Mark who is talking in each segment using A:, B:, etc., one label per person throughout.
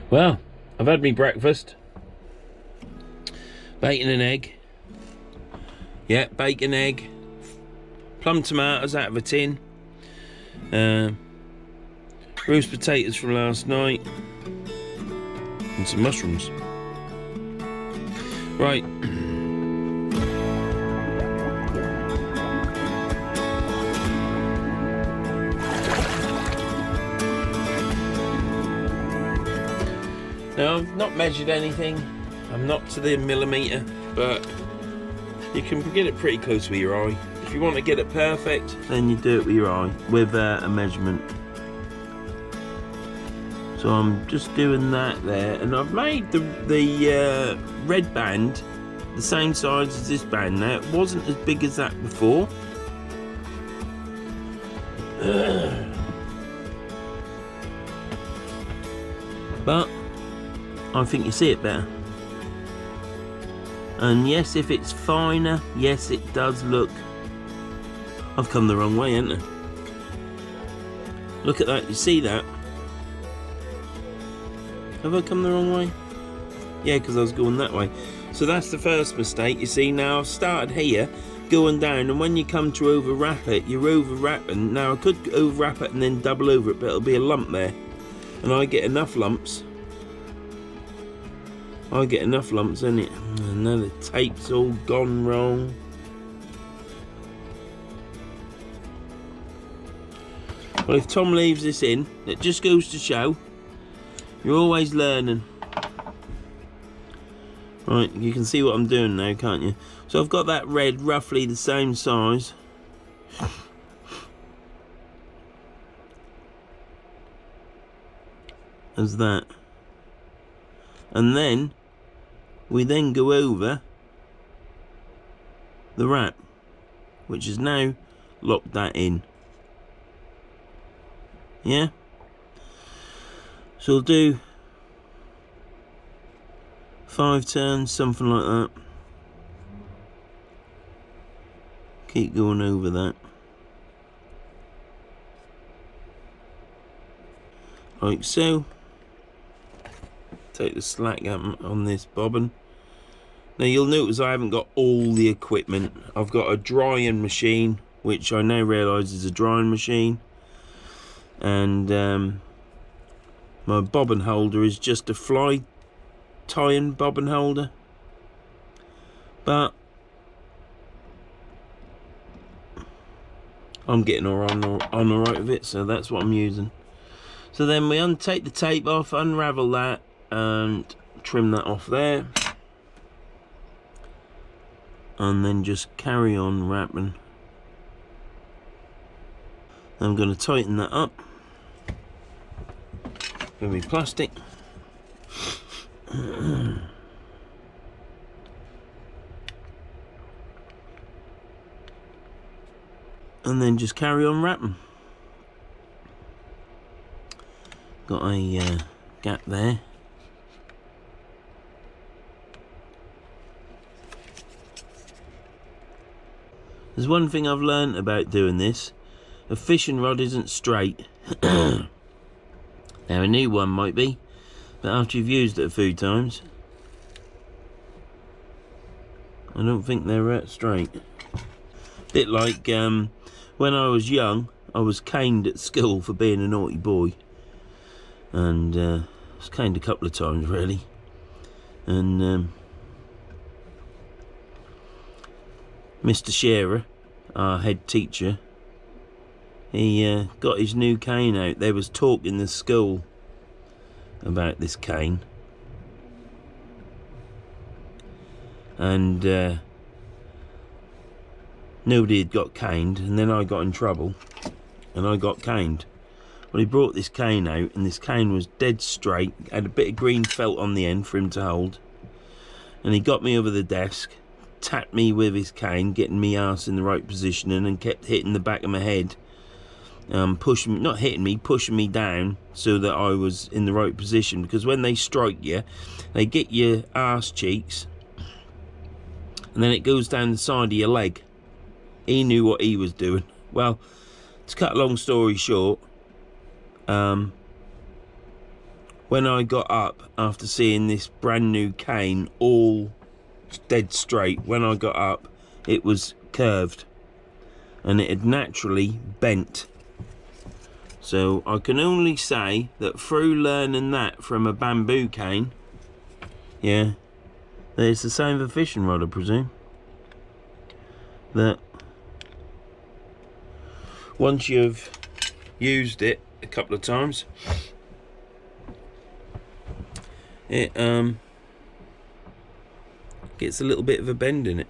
A: Well, I've had me breakfast. Bacon and egg. Yeah, bacon, egg. Plum tomatoes out of a tin. Roast potatoes from last night. And some mushrooms. Right. Now, I've not measured anything. I'm not to the millimetre, but you can get it pretty close with your eye. If you want to get it perfect, then you do it with your eye, with a measurement. So I'm just doing that there, and I've made the red band the same size as this band. Now, it wasn't as big as that before. But I think you see it better. And yes, if it's finer, yes, it does look... I've come the wrong way, haven't I? Look at that, you see that? Have I come the wrong way? Yeah, because I was going that way. So that's the first mistake. You see, now I've started here, going down, and when you come to overwrap it, you're overwrapping. Now I could overwrap it and then double over it, but it'll be a lump there. And I get enough lumps. I get enough lumps in it. And now the tape's all gone wrong. Well, if Tom leaves this in, it just goes to show you're always learning. Right, you can see what I'm doing now, can't you? So I've got that red roughly the same size. As that. And then we then go over the wrap, which is now locked that in. Yeah? So we'll do 5 turns, something like that. Keep going over that. Like so. Take the slack out on this bobbin. Now you'll notice I haven't got all the equipment. I've got a drying machine, which I now realise is a drying machine. And my bobbin holder is just a fly tying bobbin holder. But I'm getting on alright with it, so that's what I'm using. So then we take the tape off, unravel that, and trim that off there. And then just carry on wrapping. I'm going to tighten that up with my plastic. And then just carry on wrapping. Got a gap there. There's one thing I've learned about doing this. A fishing rod isn't straight. Now a new one might be, but after you've used it a few times, I don't think they're straight. Bit like when I was young, I was caned at school for being a naughty boy. And I was caned a couple of times really. And Mr. Shearer, our head teacher, he got his new cane out. There was talk in the school about this cane. And nobody had got caned, and then I got in trouble and I got caned. Well, he brought this cane out, and this cane was dead straight, had a bit of green felt on the end for him to hold, and he got me over the desk, tapped me with his cane, getting me arse in the right position, and kept hitting the back of my head, pushing, not hitting me, pushing me down so that I was in the right position, because when they strike you, they get your arse cheeks and then it goes down the side of your leg. He knew what he was doing. Well, to cut a long story short, when when I got up after seeing this brand new cane all dead straight, when I got up it was curved and it had naturally bent. So I can only say that through learning that from a bamboo cane, yeah, that it's the same for fishing rod, I presume. That once you've used it a couple of times, it gets a little bit of a bend in it.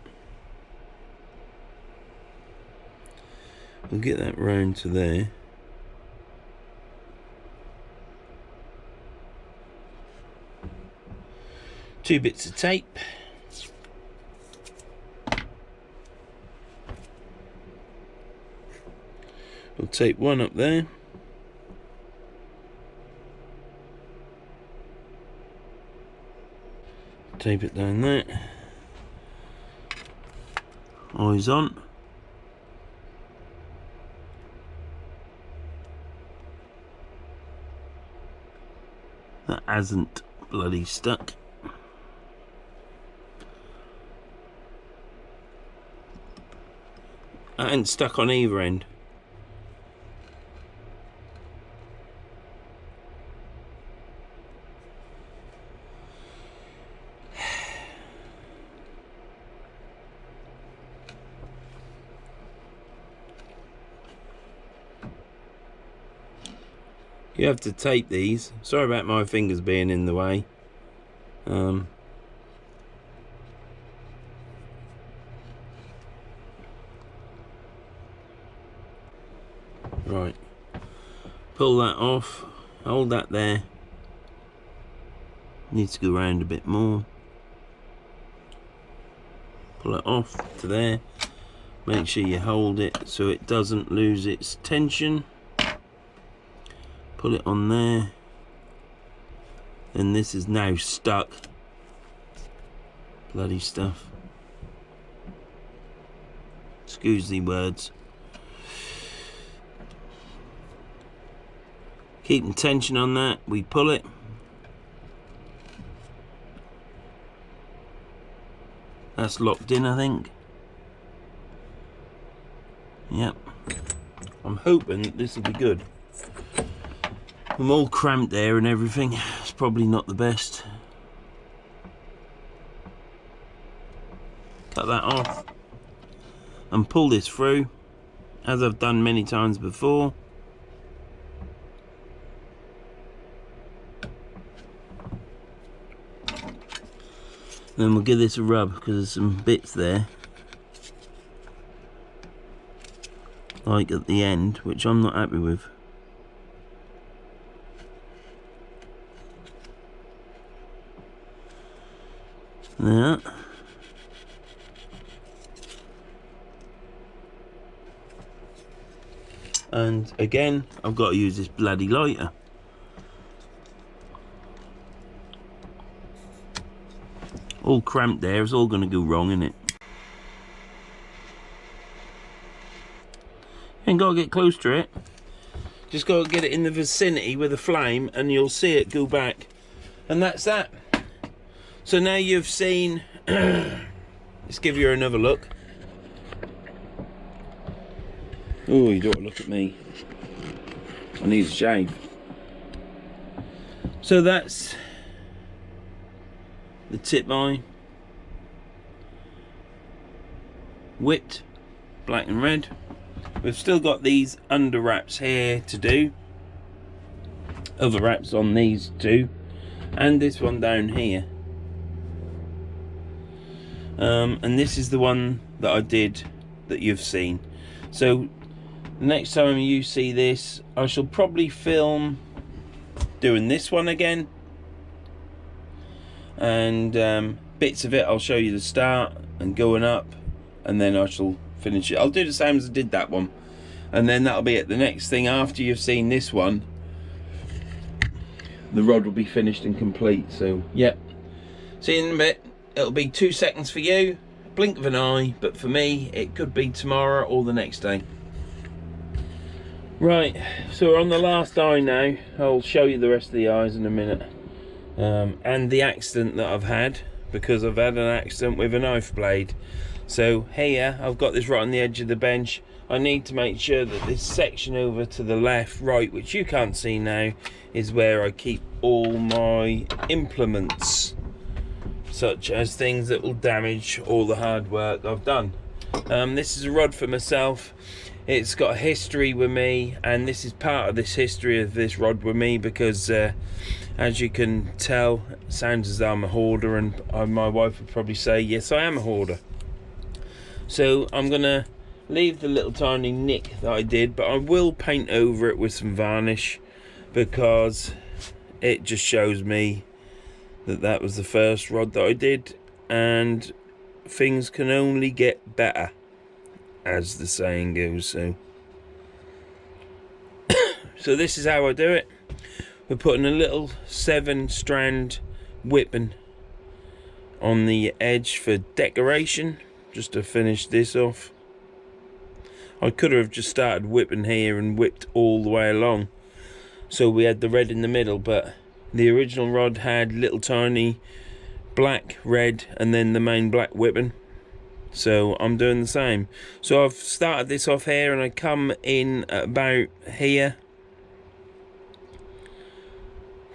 A: We'll get that round to there. Two bits of tape. We'll tape one up there. Tape it down there. Eyes on. That hasn't bloody stuck. That ain't stuck on either end. You have to tape these. Sorry about my fingers being in the way. Right, pull that off, hold that there. Needs to go around a bit more. Pull it off to there. Make sure you hold it so it doesn't lose its tension. Put it on there. And this is now stuck. Bloody stuff. Excuse the words. Keeping tension on that, we pull it. That's locked in, I think. Yep. I'm hoping that this will be good. I'm all cramped there and everything. It's probably not the best. Cut that off. And pull this through, as I've done many times before. Then we'll give this a rub because there's some bits there, like at the end, which I'm not happy with. There. And again, I've got to use this bloody lighter. All cramped there, it's all going to go wrong, isn't it? You ain't got to get close to it. Just got to get it in the vicinity with a flame and you'll see it go back. And that's that. So now you've seen, let's give you another look. Oh, you don't look at me. I need a shave. So that's the tip eye, whipped black and red. We've still got these under wraps here to do, other wraps on these two, and this one down here. And this is the one that I did that you've seen. So the next time you see this, I shall probably film doing this one again. And bits of it I'll show you the start and going up, and then I shall finish it. I'll do the same as I did that one, and then that'll be it. The next thing after you've seen this one, the rod will be finished and complete. So yep, see you in a bit. It'll be 2 seconds for you, blink of an eye, but for me it could be tomorrow or the next day. Right, so we're on the last eye now. I'll show you the rest of the eyes in a minute. And the accident that I've had, because I've had an accident with a knife blade. So here, I've got this right on the edge of the bench. I need to make sure that this section over to the left, right, which you can't see now, is where I keep all my implements, such as things that will damage all the hard work I've done. This is a rod for myself. It's got a history with me, and this is part of this history of this rod with me, because as you can tell, it sounds as though I'm a hoarder, and my wife would probably say yes, I am a hoarder. So I'm gonna leave the little tiny nick that I did, but I will paint over it with some varnish, because it just shows me that that was the first rod that I did, and things can only get better, as the saying goes. So this is how I do it. We're putting a little 7-strand whipping on the edge for decoration, just to finish this off. I could have just started whipping here and whipped all the way along, so we had the red in the middle, but the original rod had little tiny black, red, and then the main black whipping. So I'm doing the same. So I've started this off here, and I come in at about here,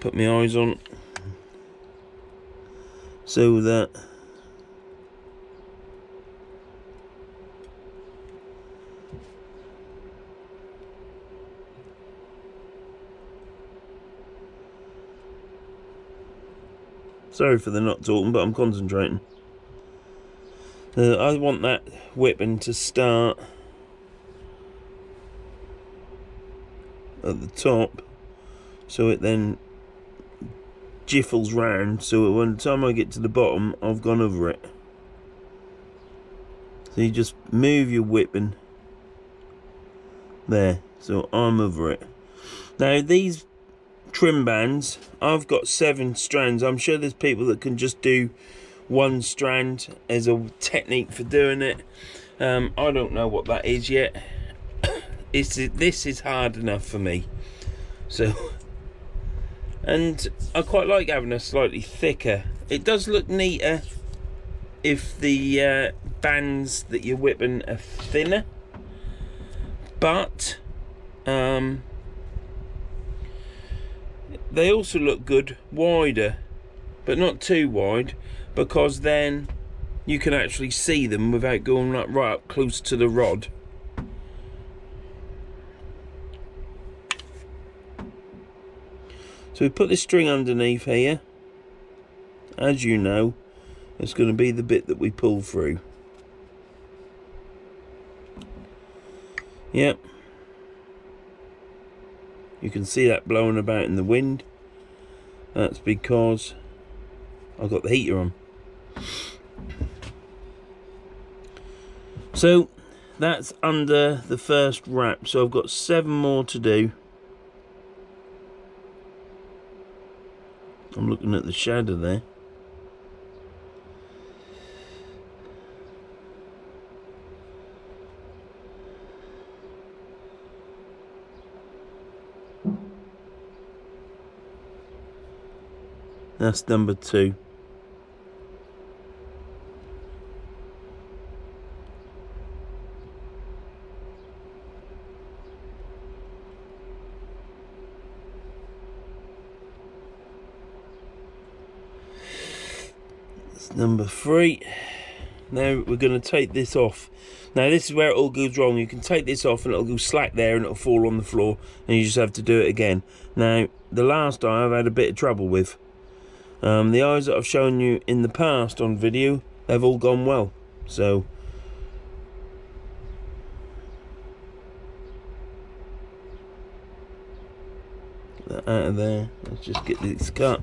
A: put my eyes on, so that sorry for the not talking, but I'm concentrating. I want that whipping to start at the top, so it then jiffles round, so by the time I get to the bottom, I've gone over it. So you just move your whipping there, so I'm over it. Now these trim bands, I've got 7 strands. I'm sure there's people that can just do 1 strand as a technique for doing it. I don't know what that is yet. This is hard enough for me. So, and I quite like having a slightly thicker. It does look neater if the bands that you're whipping are thinner, but they also look good wider, but not too wide, because then you can actually see them without going like right up close to the rod. So we put this string underneath here. As you know, it's going to be the bit that we pull through. Yep. You can see that blowing about in the wind. That's because I've got the heater on. So that's under the first wrap. So I've got 7 more to do. I'm looking at the shadow there. That's number 2. That's number 3. Now we're going to take this off. Now this is where it all goes wrong. You can take this off and it'll go slack there and it'll fall on the floor, and you just have to do it again. Now the last eye I've had a bit of trouble with. The eyes that I've shown you in the past on video, they've all gone well. So get that out of there. Let's just get this cut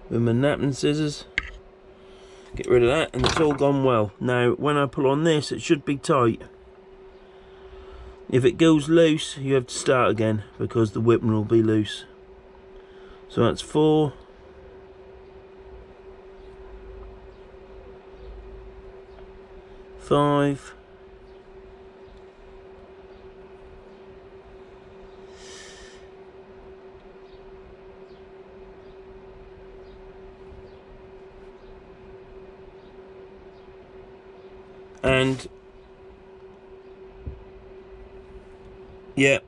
A: with my napping scissors. Get rid of that, and it's all gone well. Now when I pull on this, it should be tight. If it goes loose, you have to start again, because the whipping will be loose. So that's 4. 5. And yeah,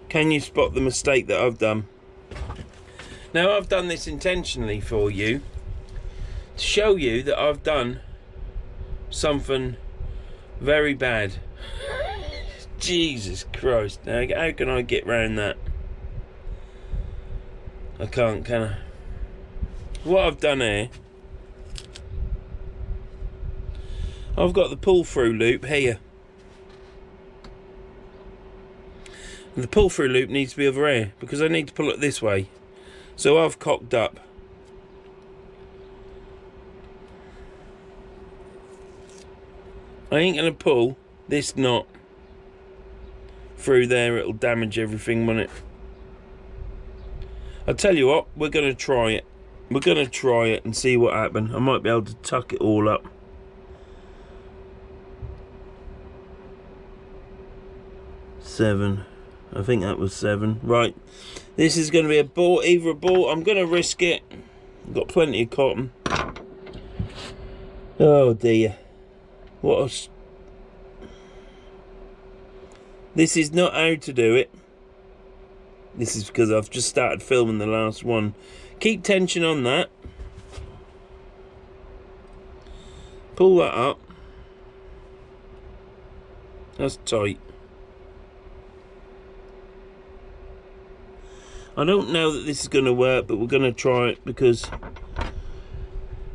A: can you spot the mistake that I've done? Now, I've done this intentionally for you to show you that I've done something very bad. Jesus Christ. Now, how can I get round that? I can't, can I? What I've done here, I've got the pull-through loop here. And the pull-through loop needs to be over here because I need to pull it this way. So I've cocked up. I ain't going to pull this knot through there. It'll damage everything, won't it? I'll tell you what, we're going to try it. We're going to try it and see what happens. I might be able to tuck it all up. Seven. I think that was 7. Right. This is going to be a ball, either a ball. I'm going to risk it. I've got plenty of cotton. Oh dear. What else? This is not how to do it. This is because I've just started filming the last one. Keep tension on that. Pull that up. That's tight. I don't know that this is going to work, but we're going to try it because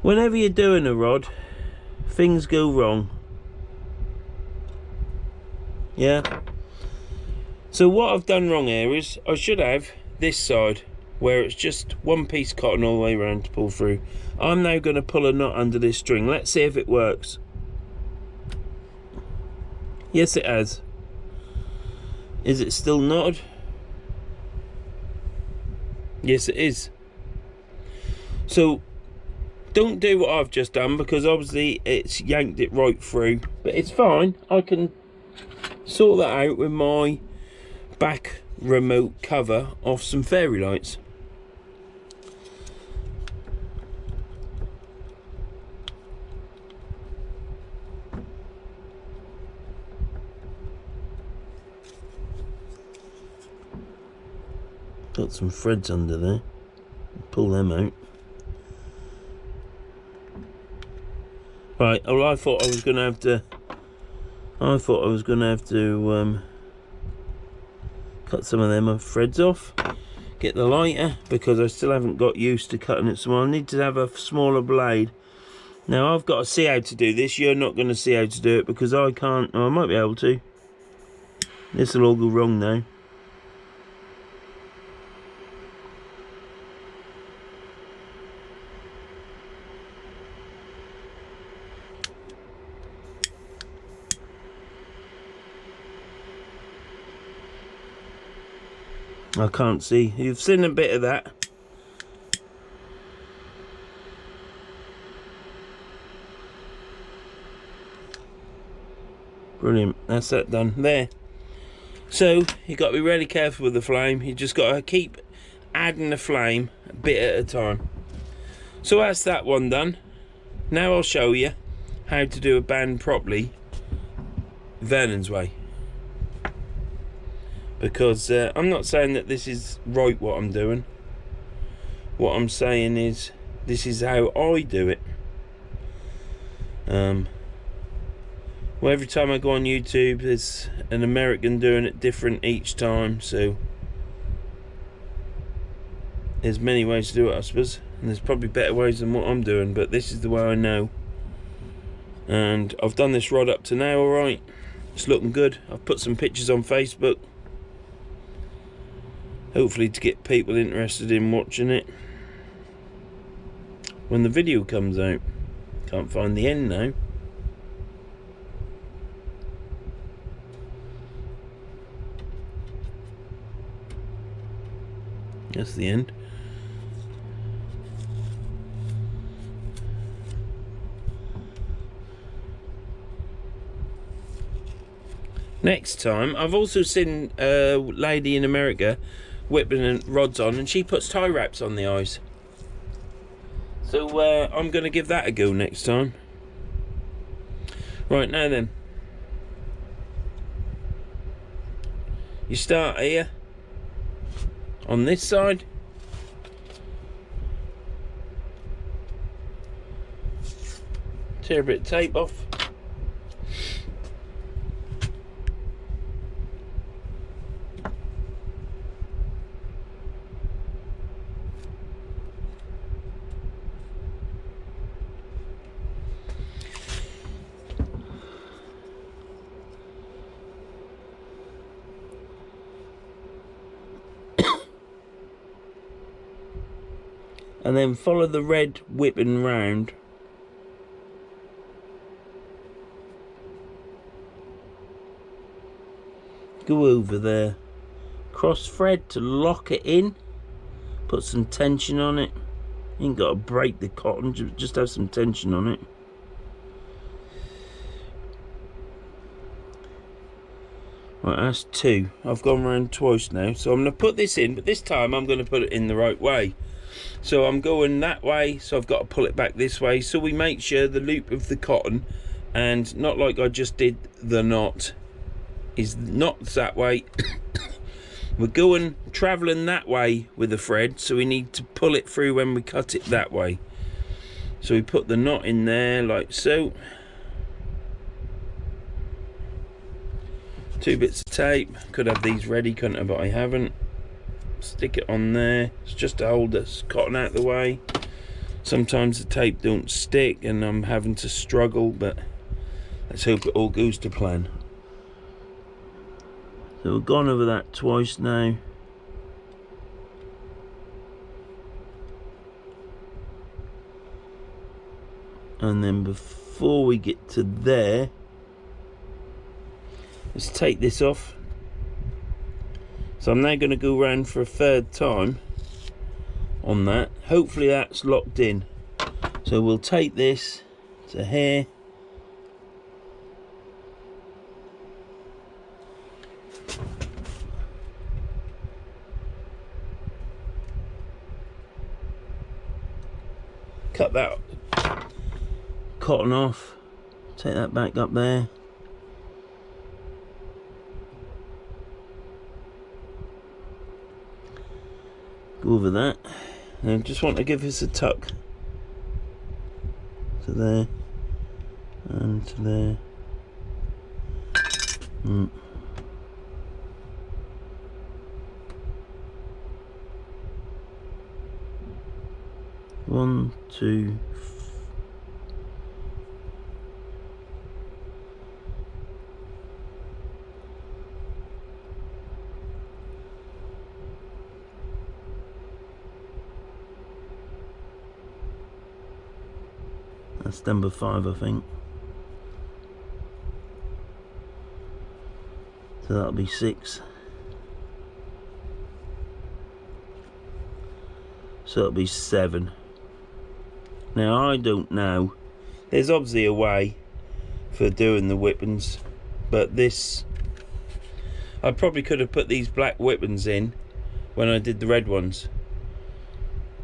A: whenever you're doing a rod, things go wrong. Yeah. So what I've done wrong here is I should have this side where it's just one piece cotton all the way around to pull through. I'm now going to pull a knot under this string. Let's see if it works. Yes, it has. Is it still knotted? Yes, it is. So don't do what I've just done because obviously it's yanked it right through, but it's fine. I can sort that out with my back remote cover off some fairy lights. Got some threads under there. Pull them out. Right. Oh, I thought I was going to have to. Cut some of them threads off. Get the lighter because I still haven't got used to cutting it small. I need to have a smaller blade. Now I've got to see how to do this. You're not going to see how to do it because I can't. Oh, I might be able to. This will all go wrong now. I can't see. You've seen a bit of that. Brilliant. That's that done. There. So, you've got to be really careful with the flame. You just got to keep adding the flame a bit at a time. So that's that one done. Now I'll show you how to do a band properly Verns way. Because I'm not saying that this is right what I'm doing. What I'm saying is this is how I do it. Well, every time I go on YouTube there's an American doing it different each time, so there's many ways to do it, I suppose, and there's probably better ways than what I'm doing, but this is the way I know. And I've done this rod up to now alright. It's looking good. I've put some pictures on Facebook, hopefully to get people interested in watching it when the video comes out. Can't find the end now. That's the end. Next time, I've also seen a lady in America whipping rods on, and she puts tie wraps on the eyes. So I'm going to give that a go next time. Right, now then, you start here on this side, tear a bit of tape off, and then follow the red whipping round. Go over there, cross thread to lock it in, put some tension on it. You ain't got to break the cotton, just have some tension on it. Right, that's 2. I've gone around twice now, so I'm going to put this in, but this time I'm going to put it in the right way. So I'm going that way, so I've got to pull it back this way, so we make sure the loop of the cotton, and not like I just did the knot, is knots that way. We're going travelling that way with the thread, so we need to pull it through when we cut it that way. So we put the knot in there like so. 2 bits of tape. Could have these ready, couldn't I? But I haven't. Stick it on there. It's just to hold this cotton out of the way. Sometimes the tape don't stick and I'm having to struggle, but let's hope it all goes to plan. So we've gone over that twice now. And then before we get to there, let's take this off. So I'm now going to go around for a 3rd time on that. Hopefully that's locked in. So we'll take this to here. Cut that cotton off. Take that back up there. Go over that. And I just want to give this a tuck to there and to there. One, two, that's number 5, I think. So that'll be 6. So it'll be 7. Now I don't know. There's obviously a way for doing the whippings, but this, I probably could have put these black whippings in when I did the red ones.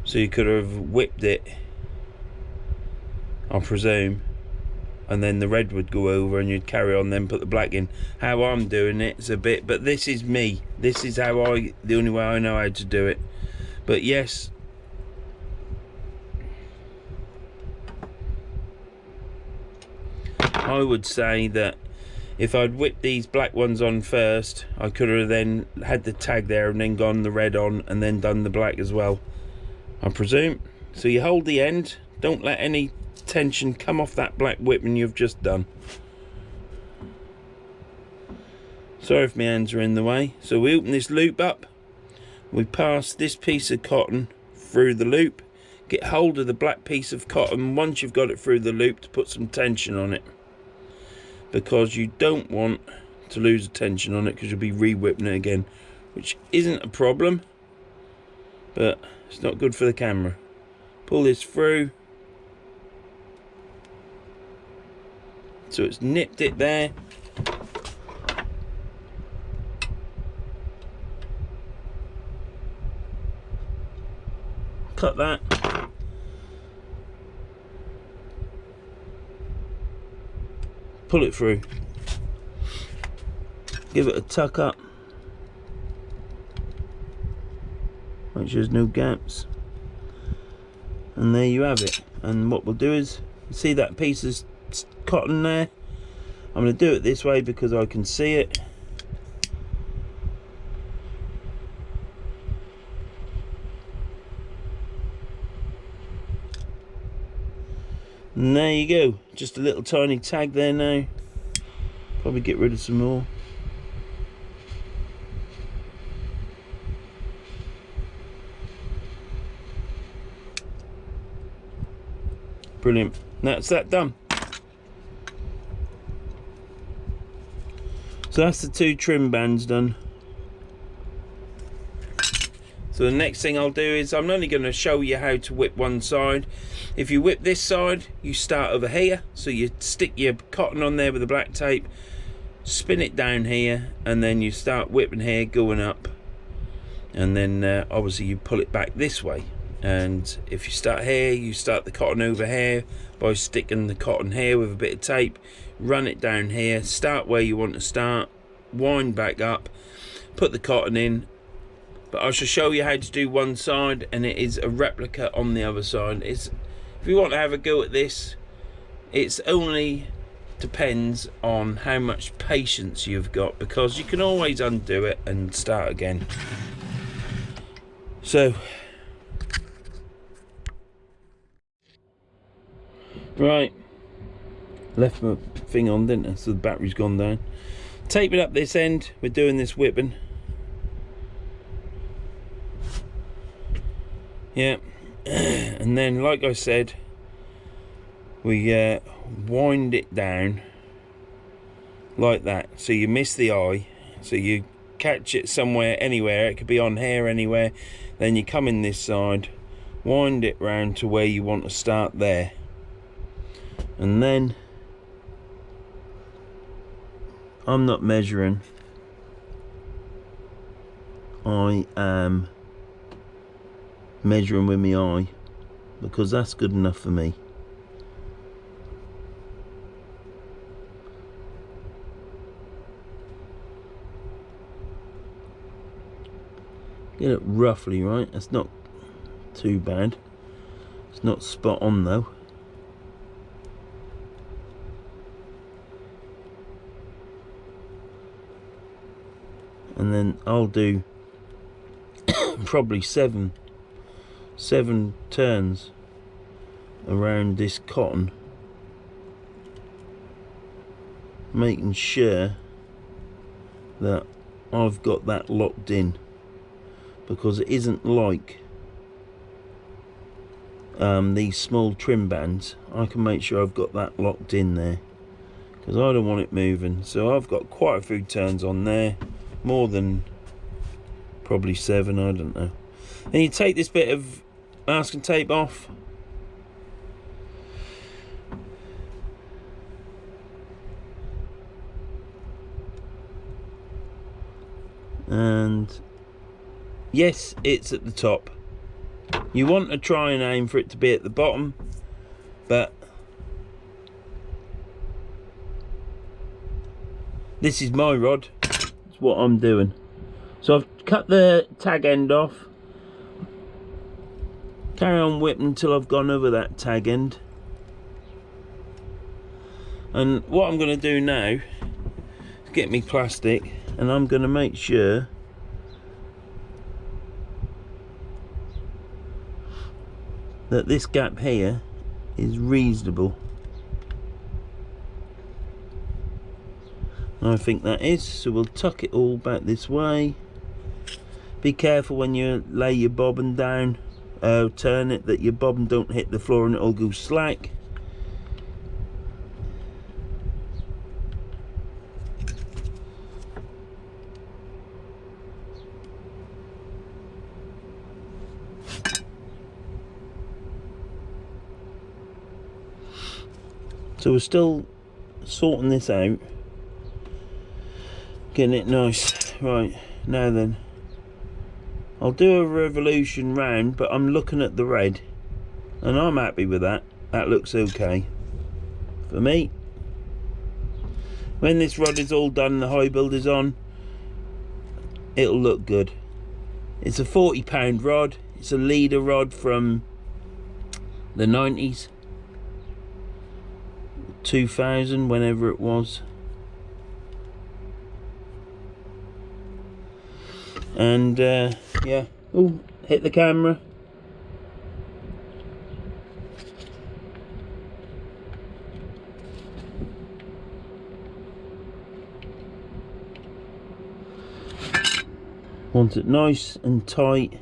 A: So you could have whipped it, I presume, and then the red would go over and you'd carry on, then put the black in. How I'm doing it is a bit, but this is me. This is how the only way I know how to do it. But yes, I would say that if I'd whipped these black ones on first, I could have then had the tag there and then gone the red on and then done the black as well, I presume. So you hold the end, don't let any tension come off that black whipping you've just done. Sorry if my hands are in the way. So we open this loop up, we pass this piece of cotton through the loop, get hold of the black piece of cotton once you've got it through the loop to put some tension on it, because you don't want to lose tension on it because you'll be re-whipping it again, which isn't a problem, but it's not good for the camera. Pull this through, so it's nipped it there. Cut that. pull it through, give it a tuck up, make sure there's no gaps, and there you have it. And what we'll do is, see that piece of cotton there? I'm going to do it this way because I can see it. And there you go, just a little tiny tag there now. Probably get rid of some more. Brilliant, that's that done. So that's the 2 trim bands done. So the next thing I'll do is, I'm only going to show you how to whip one side. If you whip this side, you start over here. So you stick your cotton on there with the black tape, spin it down here, and then you start whipping here, going up. And then obviously you pull it back this way. And if you start here, you start the cotton over here by sticking the cotton here with a bit of tape, run it down here, start where you want to start, wind back up, put the cotton in. But I shall show you how to do one side, and it is a replica on the other side. If you want to have a go at this, it's only depends on how much patience you've got, because you can always undo it and start again. So right, left my thing on, didn't I? So the battery's gone down. Tape it up this end. We're doing this whipping. Yeah, and then like I said, we wind it down like that, so you miss the eye, so you catch it somewhere, anywhere. It could be on here, anywhere. Then you come in this side, wind it round to where you want to start there, and then I'm not measuring, I am measuring with my eye, because that's good enough for me. Get it roughly right. That's not too bad. It's not spot on though. And then I'll do probably seven turns around this cotton, making sure that I've got that locked in, because it isn't like these small trim bands. I can make sure I've got that locked in there, because I don't want it moving. So I've got quite a few turns on there, more than probably 7, I don't know. Then you take this bit of masking tape off, and yes, it's at the top. You want to try and aim for it to be at the bottom, but this is my rod, it's what I'm doing. So I've cut the tag end off, carry on whipping until I've gone over that tag end. And what I'm going to do now is get me plastic, and I'm going to make sure that this gap here is reasonable. And I think that is, so we'll tuck it all back this way. Be careful when you lay your bobbin down, turn it, that your bobbin don't hit the floor and it'll go slack. So we're still sorting this out, getting it nice. Right, now then, I'll do a revolution round, but I'm looking at the red and I'm happy with that. That looks okay for me. When this rod is all done, the high build is on, it'll look good. It's a £40 rod. It's a Leeda rod from the 90s, 2000, whenever it was. And yeah, oh, hit the camera. Want it nice and tight.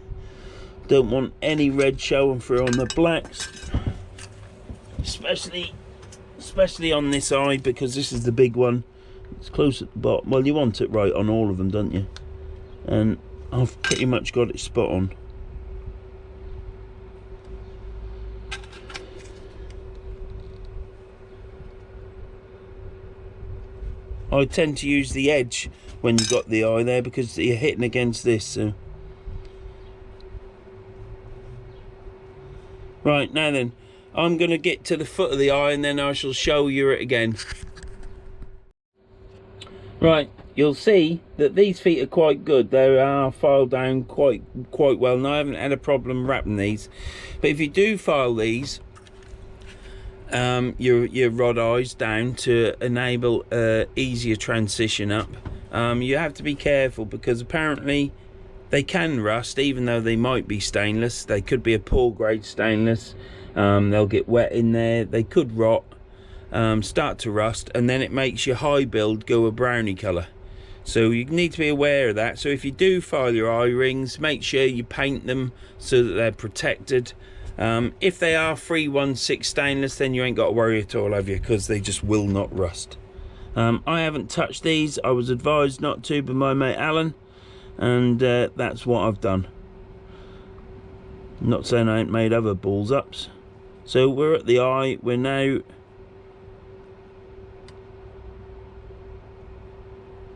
A: Don't want any red showing through on the blacks, especially on this eye, because this is the big one. It's close at the bottom. Well, you want it right on all of them, don't you? And I've pretty much got it spot on. I tend to use the edge when you've got the eye there, because you're hitting against this. So. Right, now then, I'm going to get to the foot of the eye and then I shall show you it again. Right, you'll see that these feet are quite good. They are filed down quite well, and I haven't had a problem wrapping these. But if you do file these, your rod eyes down to enable easier transition up, you have to be careful, because apparently they can rust, even though they might be stainless. They could be a poor grade stainless. They'll get wet in there. They could rot, start to rust, and then it makes your high build go a brownie colour. So you need to be aware of that. So if you do file your eye rings, make sure you paint them so that they're protected. If they are 316 stainless, then you ain't got to worry at all, have you? Because they just will not rust. I haven't touched these. I was advised not to by my mate Alan, and that's what I've done. I'm not saying I ain't made other balls ups. So we're at the eye. We're now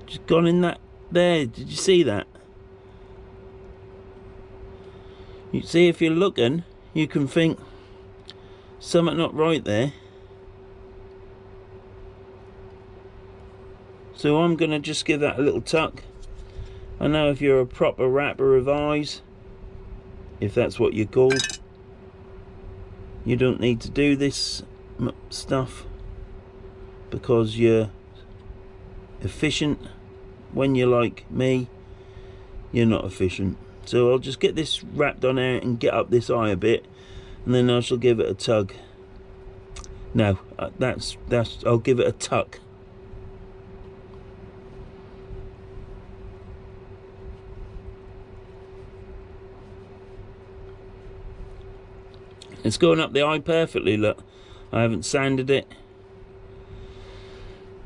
A: just gone in that there. Did you see that? You see, if you're looking, you can think something not right there. So I'm gonna just give that a little tuck. I know if you're a proper wrapper of eyes, if that's what you're called, you don't need to do this stuff, because you're efficient. When you're like me, you're not efficient. So I'll just get this wrapped on out and get up this eye a bit, and then I shall give it a tug. No, I'll give it a tuck. It's going up the eye perfectly, look. I haven't sanded it.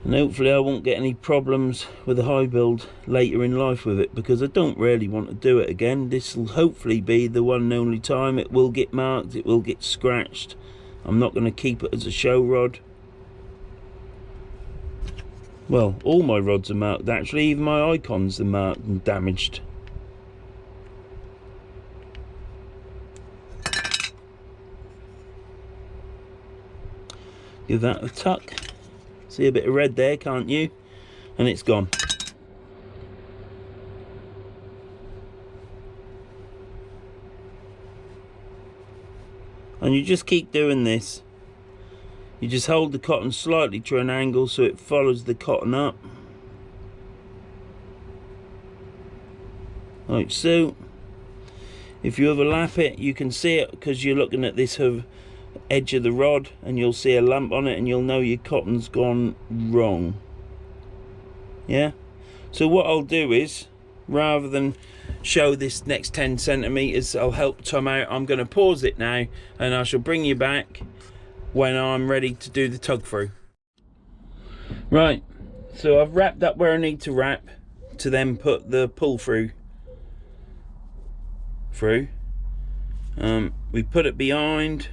A: And hopefully I won't get any problems with the high build later in life with it, because I don't really want to do it again. This will hopefully be the one and only time. It will get marked, it will get scratched. I'm not going to keep it as a show rod. Well, all my rods are marked actually, even my Icons are marked and damaged. Give that a tuck. See a bit of red there, can't you? And it's gone. And you just keep doing this. You just hold the cotton slightly to an angle so it follows the cotton up. Like so. If you overlap it, you can see it because you're looking at this edge of the rod, and you'll see a lump on it, and you'll know your cotton's gone wrong. Yeah, so what I'll do is, rather than show this next 10 centimeters, I'll help Tom out. I'm going to pause it now, and I shall bring you back when I'm ready to do the tug through. Right, so I've wrapped up where I need to wrap to then put the pull through. We put it behind,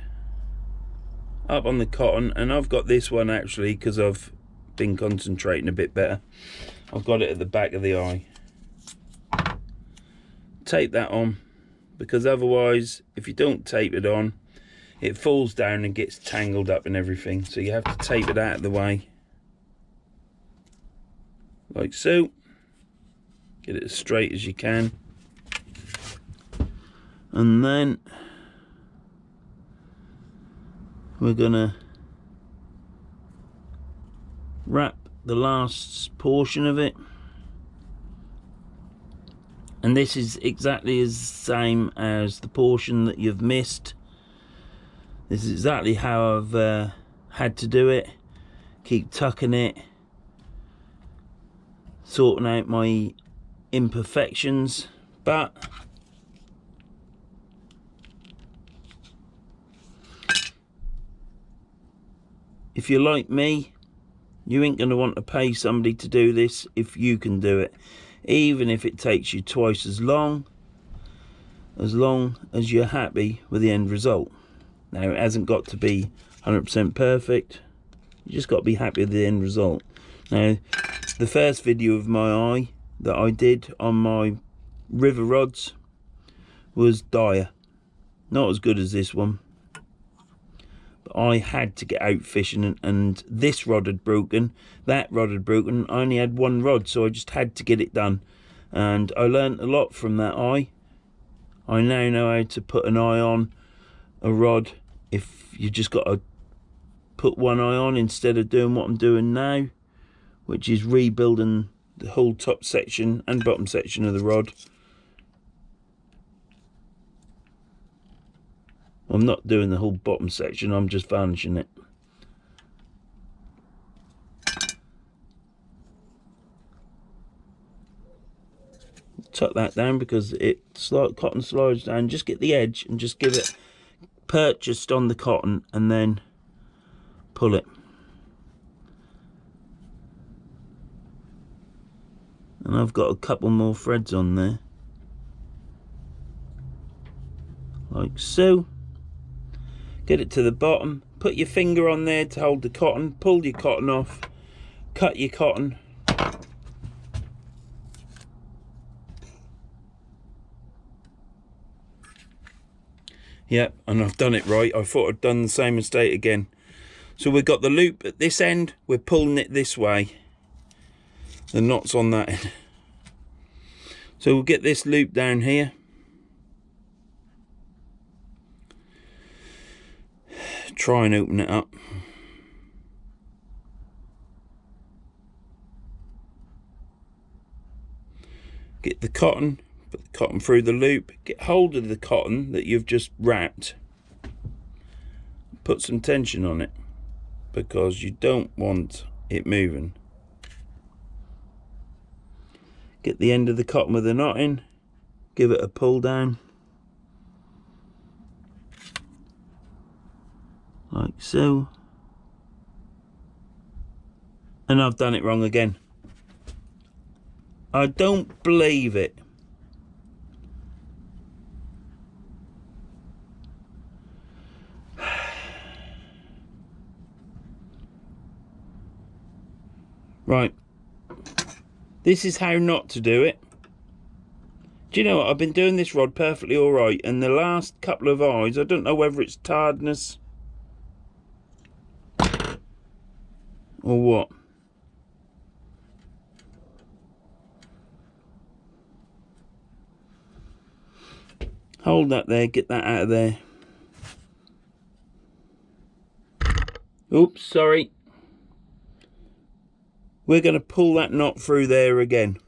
A: up on the cotton, and I've got this one actually because I've been concentrating a bit better. I've got it at the back of the eye. Tape that on, because otherwise if you don't tape it on, it falls down and gets tangled up and everything, so you have to tape it out of the way. like so. Get it as straight as you can. And then we're gonna wrap the last portion of it. And this is exactly the same as the portion that you've missed. This is exactly how I've had to do it. Keep tucking it, sorting out my imperfections, but if you're like me, you ain't going to want to pay somebody to do this if you can do it, even if it takes you twice as long as you're happy with the end result. Now, it hasn't got to be 100% perfect. You just got to be happy with the end result. Now, the first video of my eye that I did on my river rods was dire. Not as good as this one. But I had to get out fishing, and this rod had broken, that rod had broken. I only had one rod, so I just had to get it done. And I learned a lot from that eye. I now know how to put an eye on a rod if you just got to put one eye on instead of doing what I'm doing now, which is rebuilding the whole top section and bottom section of the rod. I'm not doing the whole bottom section, I'm just varnishing it. Tuck that down because cotton slides down. Just get the edge and just give it purchased on the cotton and then pull it. And I've got a couple more threads on there, like so. Get it to the bottom, put your finger on there to hold the cotton, pull your cotton off, cut your cotton. Yep, and I've done it right. I thought I'd done the same mistake again. So we've got the loop at this end, we're pulling it this way. The knot's on that end. So we'll get this loop down here. Try and open it up. Get the cotton, put the cotton through the loop, get hold of the cotton that you've just wrapped. Put some tension on it because you don't want it moving. Get the end of the cotton with the knot in, give it a pull down, like so. And I've done it wrong again. I don't believe it. Right. This is how not to do it. Do you know what? I've been doing this rod perfectly alright, and the last couple of eyes, I don't know whether it's tiredness or what. Hold that there, get that out of there. Oops, sorry. We're going to pull that knot through there again,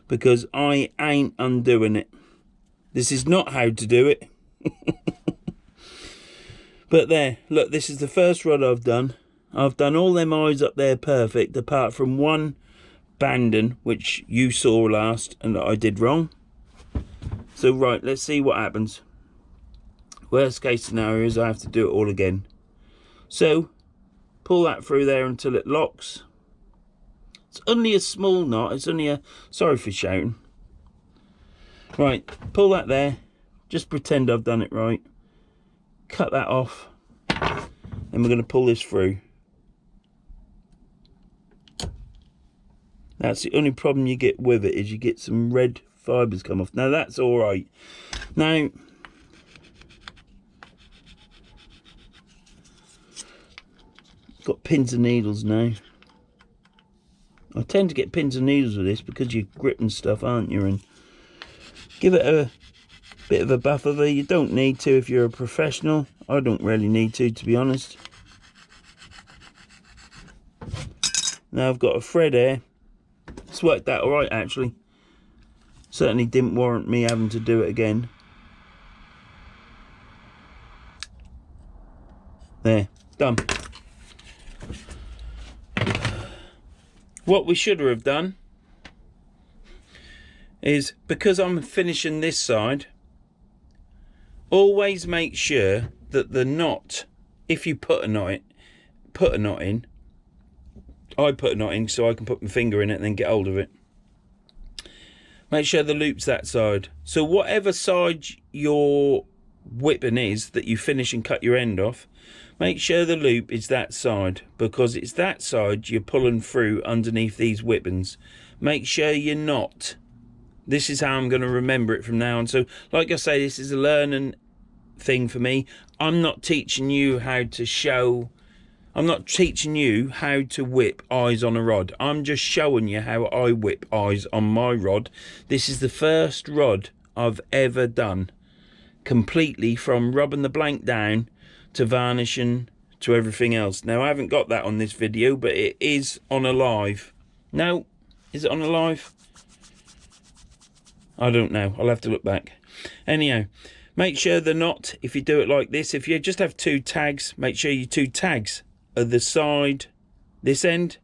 A: because I ain't undoing it. This is not how to do it. But there, look, this is the first rod I've done. I've done all them eyes up there perfect, apart from one banding, which you saw last and that I did wrong. So right, let's see what happens. Worst case scenario is I have to do it all again. So, pull that through there until it locks. It's only a small knot, it's only a, sorry for shouting. Right, pull that there, just pretend I've done it right. Cut that off, and we're going to pull this through. That's the only problem you get with it, is you get some red fibres come off. Now that's alright. Now, got pins and needles now. I tend to get pins and needles with this because you're gripping stuff, aren't you? And give it a bit of a buff over. You don't need to if you're a professional. I don't really need to be honest. Now I've got a thread here. It's worked out alright actually. Certainly didn't warrant me having to do it again. There, done. What we should have done is, because I'm finishing this side, always make sure that the knot, if you put a knot in, I put a knot in so I can put my finger in it and then get hold of it. Make sure the loop's that side. So whatever side your whipping is that you finish and cut your end off, make sure the loop is that side, because it's that side you're pulling through underneath these whippings. Make sure you're not. This is how I'm going to remember it from now on. So like I say, this is a learning thing for me. I'm not teaching you how to show, I'm not teaching you how to whip eyes on a rod. I'm just showing you how I whip eyes on my rod. This is the first rod I've ever done completely, from rubbing the blank down to varnishing to everything else. Now I haven't got that on this video, but it is on a live. No, is it on a live? I don't know, I'll have to look back. Anyhow, make sure the knot, if you do it like this, if you just have two tags, make sure your two tags are the side, this end,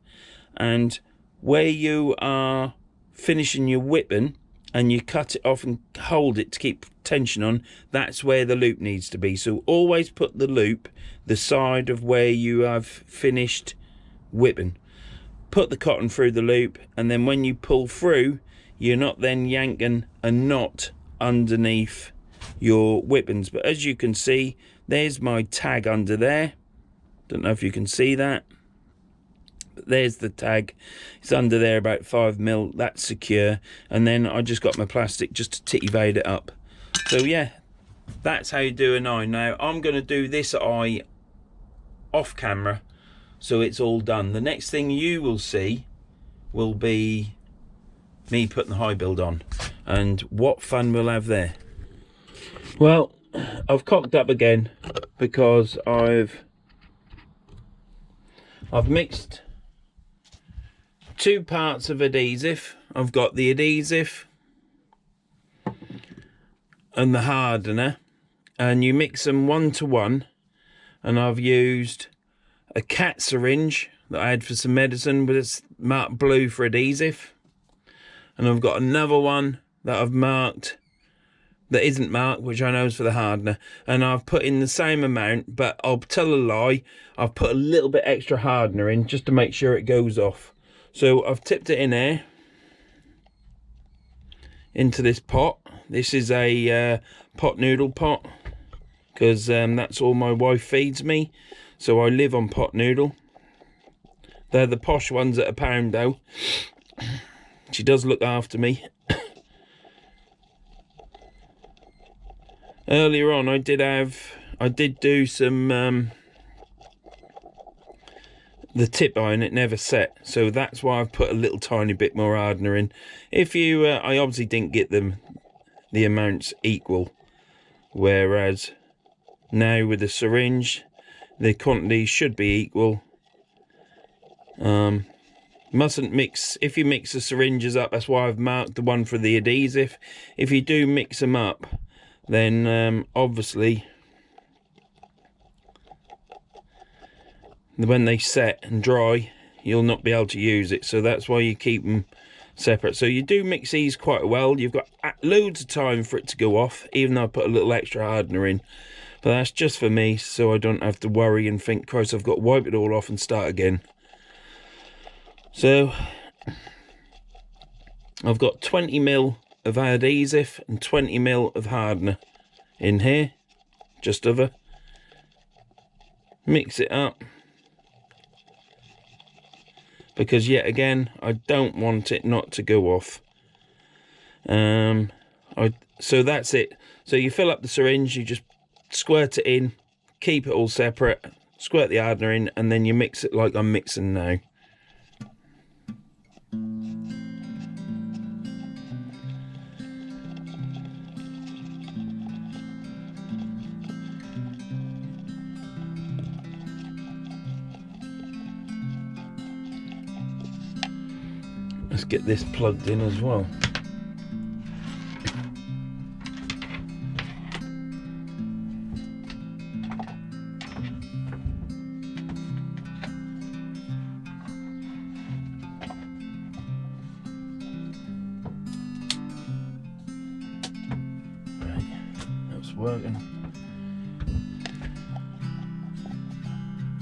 A: and where you are finishing your whipping and you cut it off and hold it to keep tension on, that's where the loop needs to be. So always put the loop the side of where you have finished whipping. Put the cotton through the loop, and then when you pull through, you're not then yanking a knot underneath your whippings. But as you can see, there's my tag under there. Don't know if you can see that, but there's the tag. It's under there about 5mm. That's secure. And then I just got my plastic just to titty-vade it up. So yeah, that's how you do an eye. Now I'm going to do this eye off camera, so it's all done. The next thing you will see will be me putting the high build on, and what fun we'll have there. Well, I've cocked up again because I've mixed two parts of adhesive. I've got the adhesive and the hardener, and you mix them 1 to 1, and I've used a cat syringe that I had for some medicine, but it's marked blue for adhesive. And I've got another one that I've marked that isn't marked, which I know is for the hardener. And I've put in the same amount, but I'll tell a lie, I've put a little bit extra hardener in just to make sure it goes off. So I've tipped it in here into this pot. This is a pot noodle pot, because that's all my wife feeds me. So I live on pot noodle. They're the posh ones at £1 though. She does look after me. Earlier on I did do some the tip eye, and it never set, so that's why I've put a little tiny bit more hardener in. If you I obviously didn't get them the amounts equal, whereas now with the syringe the quantity should be equal. Mustn't mix, if you mix the syringes up, that's why I've marked the one for the adhesive. If you do mix them up, then obviously when they set and dry, you'll not be able to use it. So that's why you keep them separate. So you do mix these quite well. You've got loads of time for it to go off, even though I put a little extra hardener in. But that's just for me, so I don't have to worry and think, Christ, I've got to wipe it all off and start again. So I've got 20mm of adhesive and 20mm of hardener in here, just over. Mix it up, because yet again I don't want it not to go off. So that's it. So you fill up the syringe, you just squirt it in, keep it all separate, squirt the hardener in, and then you mix it like I'm mixing now. let's get this plugged in as well. Working.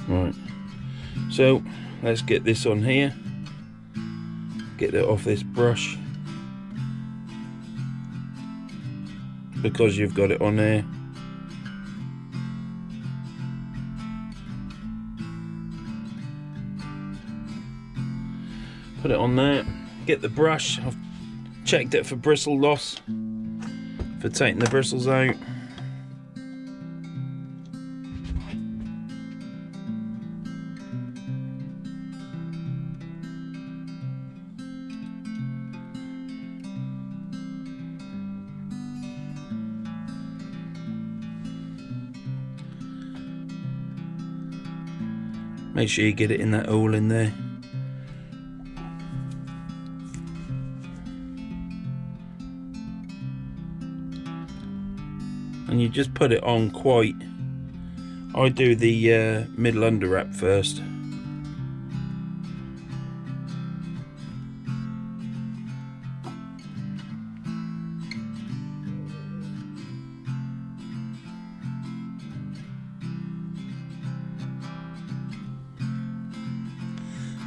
A: Right, so let's get this on here, get it off this brush, because you've got it on there. Put it on there, get the brush. I've checked it for bristle loss, for taking the bristles out. Make sure you get it in that hole in there. And you just put it on quite. I do the middle under wrap first.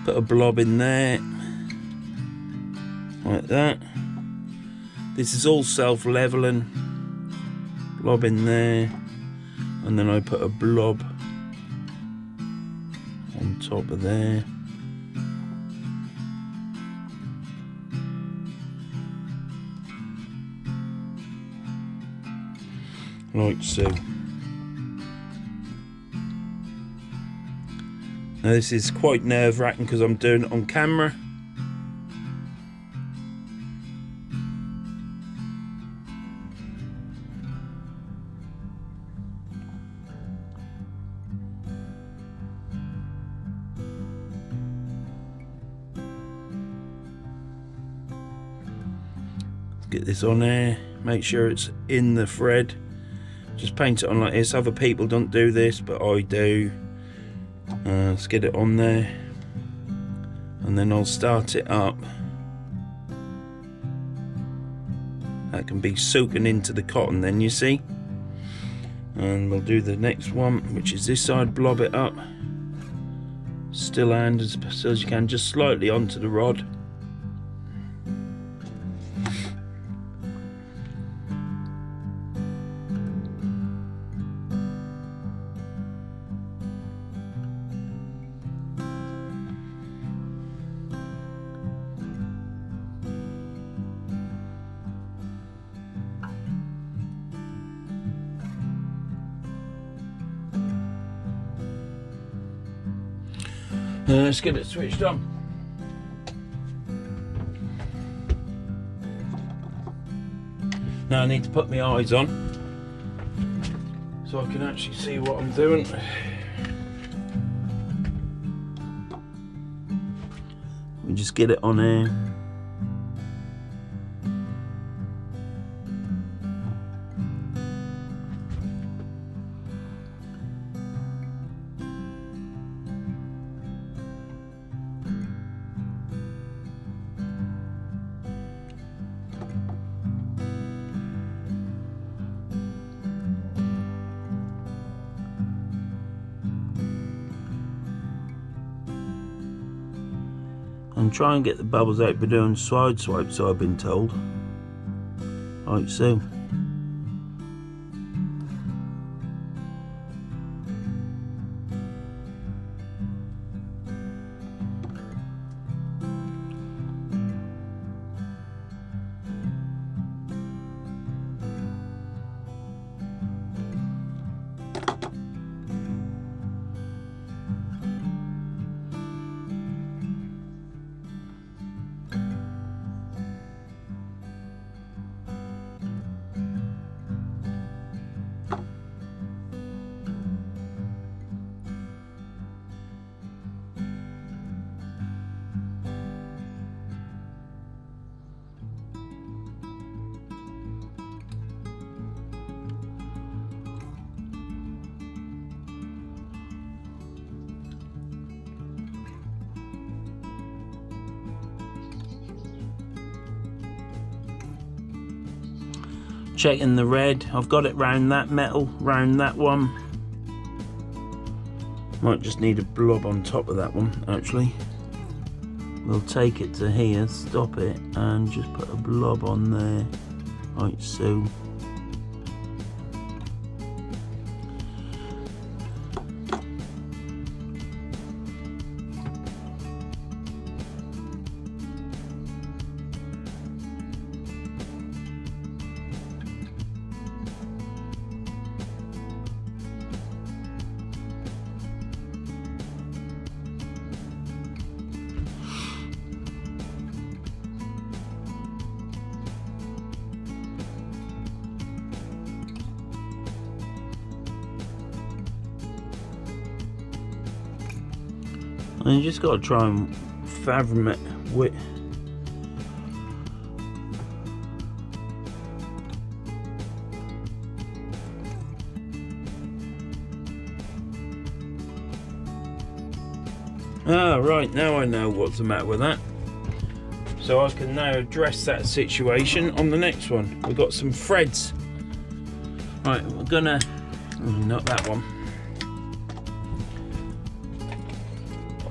A: Put a blob in there, like that. This is all self-leveling. Blob in there, and then I put a blob on top of there. Like so. Now this is quite nerve-wracking because I'm doing it on camera. Let's get this on there, make sure it's in the thread. Just paint it on like this. Other people don't do this, but I do. Let's get it on there, and then I'll start it up. That can be soaking into the cotton then, you see. And we'll do the next one, which is this side. Blob it up, still hand as you can, just slightly onto the rod. Let's get it switched on. Now I need to put my eyes on so I can actually see what I'm doing. We just get it on here. And try and get the bubbles out by doing side swipes, I've been told. Like so. Checking the red. I've got it round that metal, round that one. Might just need a blob on top of that one, actually. We'll take it to here, stop it, and just put a blob on there, like so. And you just got to try and fathom it with. Ah, right, now I know what's the matter with that. So I can now address that situation on the next one. We've got some threads. Right, we're gonna, not that one.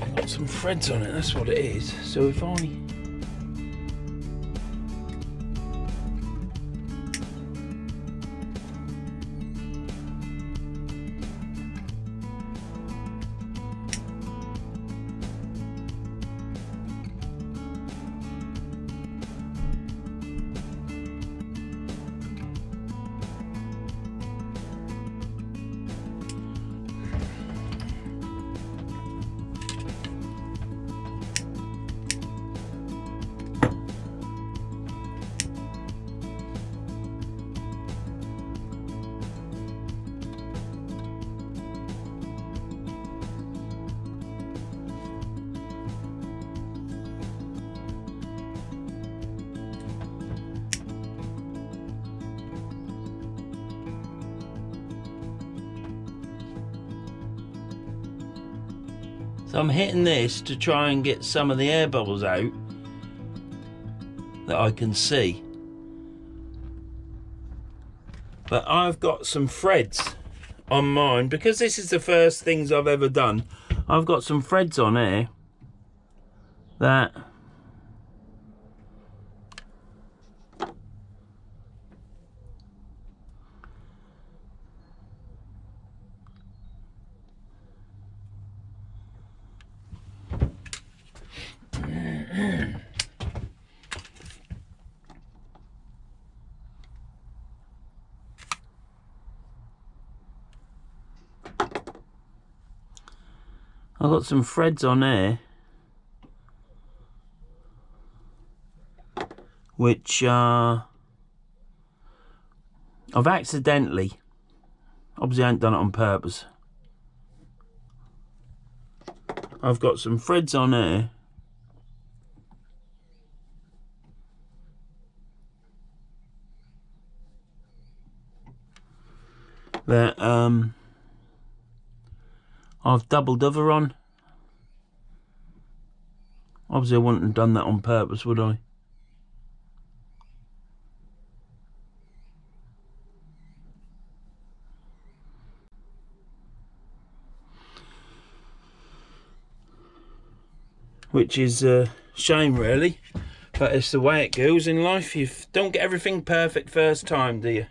A: I've got some threads on it, that's what it is. So if I So I'm hitting this to try and get some of the air bubbles out that I can see. But I've got some threads on mine, because this is the first things I've ever done. I've got some threads on here that I've got some threads on there which I've accidentally, obviously I ain't done it on purpose. I've got some threads on there that I've doubled over on. Obviously I wouldn't have done that on purpose, would I? Which is a shame really, but it's the way it goes in life. You don't get everything perfect first time, do you?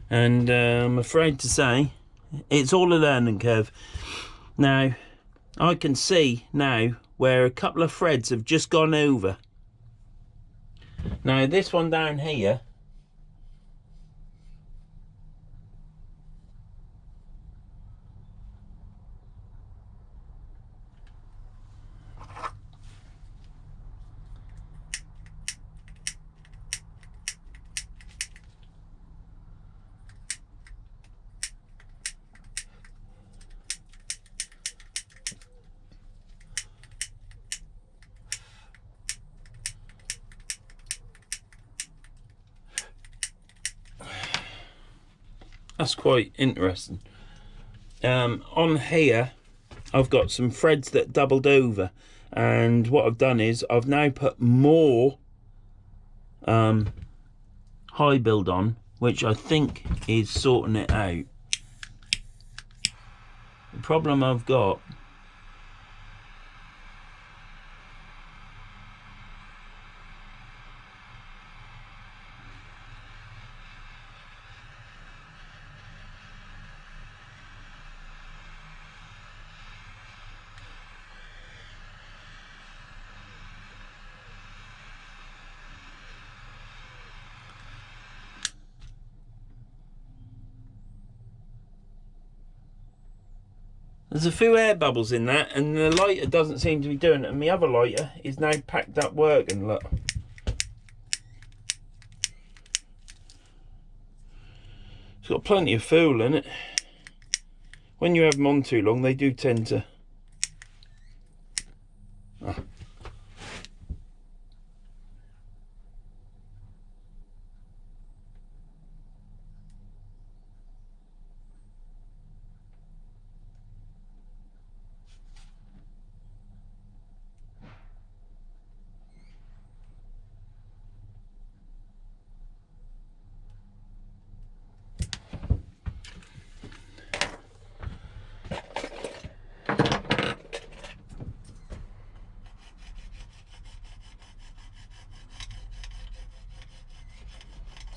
A: And I'm afraid to say it's all a learning curve. Now I can see now where a couple of threads have just gone over. Now this one down here, that's quite interesting. On here I've got some threads that doubled over, And what I've done is I've now put more high build on, which I think is sorting it out. The problem I've got there's a few air bubbles in that, and the lighter doesn't seem to be doing it, and my other lighter is now packed up working. Look, it's got plenty of fuel in it. When you have them on too long, they do tend to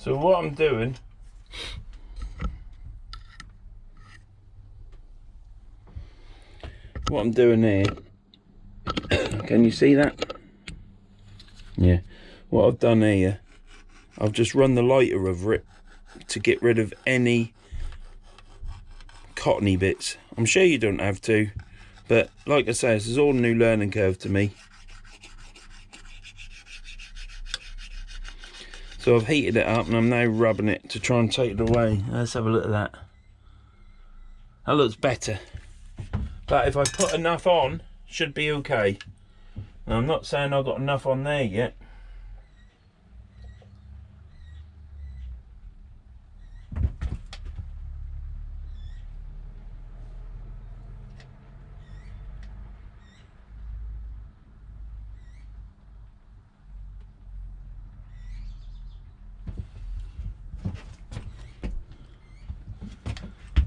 A: So what I'm doing, here, can you see that? Yeah. What I've done here, I've just run the lighter over it to get rid of any cottony bits. I'm sure you don't have to, but like I say, this is all a new learning curve to me. So I've heated it up and I'm now rubbing it to try and take it away. Let's have a look at that. That looks better. But if I put enough on, should be okay. Now, I'm not saying I've got enough on there yet.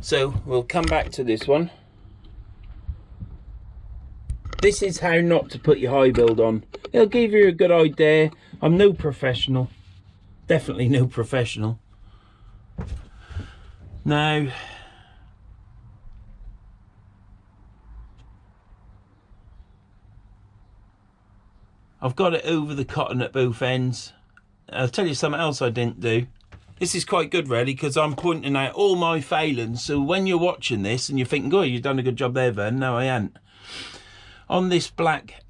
A: So we'll come back to this one. This is how not to put your high build on. It'll give you a good idea. I'm no professional. Definitely no professional. Now, I've got it over the cotton at both ends. I'll tell you something else I didn't do. This is quite good really, because I'm pointing out all my failings. So when you're watching this and you're thinking, oh, you've done a good job there, Vern. No, I ain't. On this black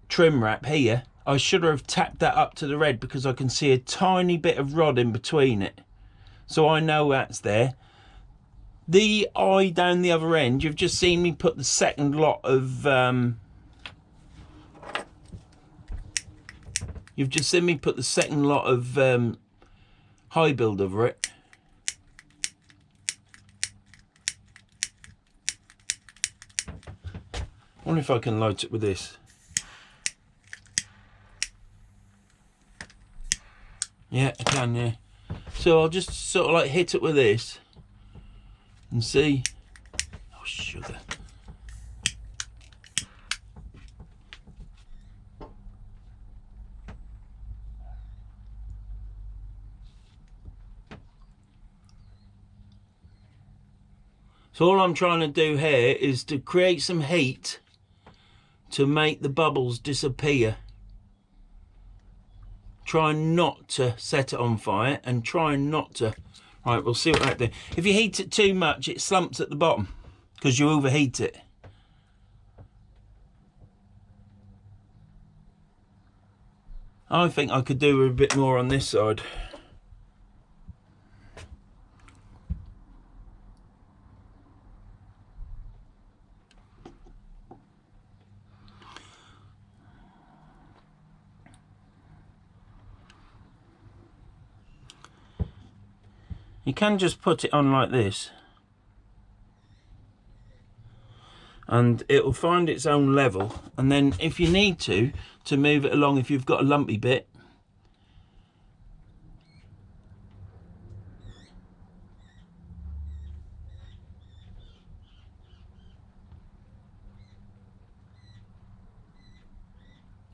A: trim wrap here, I should have tapped that up to the red, because I can see a tiny bit of rod in between it. So I know that's there. The eye down the other end, you've just seen me put the second lot of high build over it. I wonder if I can light it with this. Yeah, I can, yeah. So I'll just sort of like hit it with this and see. Oh, sugar. So all I'm trying to do here is to create some heat to make the bubbles disappear. Try not to set it on fire and try not to... Right, we'll see what that does. If you heat it too much, it slumps at the bottom because you overheat it. I think I could do a bit more on this side. You can just put it on like this and it'll find its own level, and then if you need to move it along, if you've got a lumpy bit,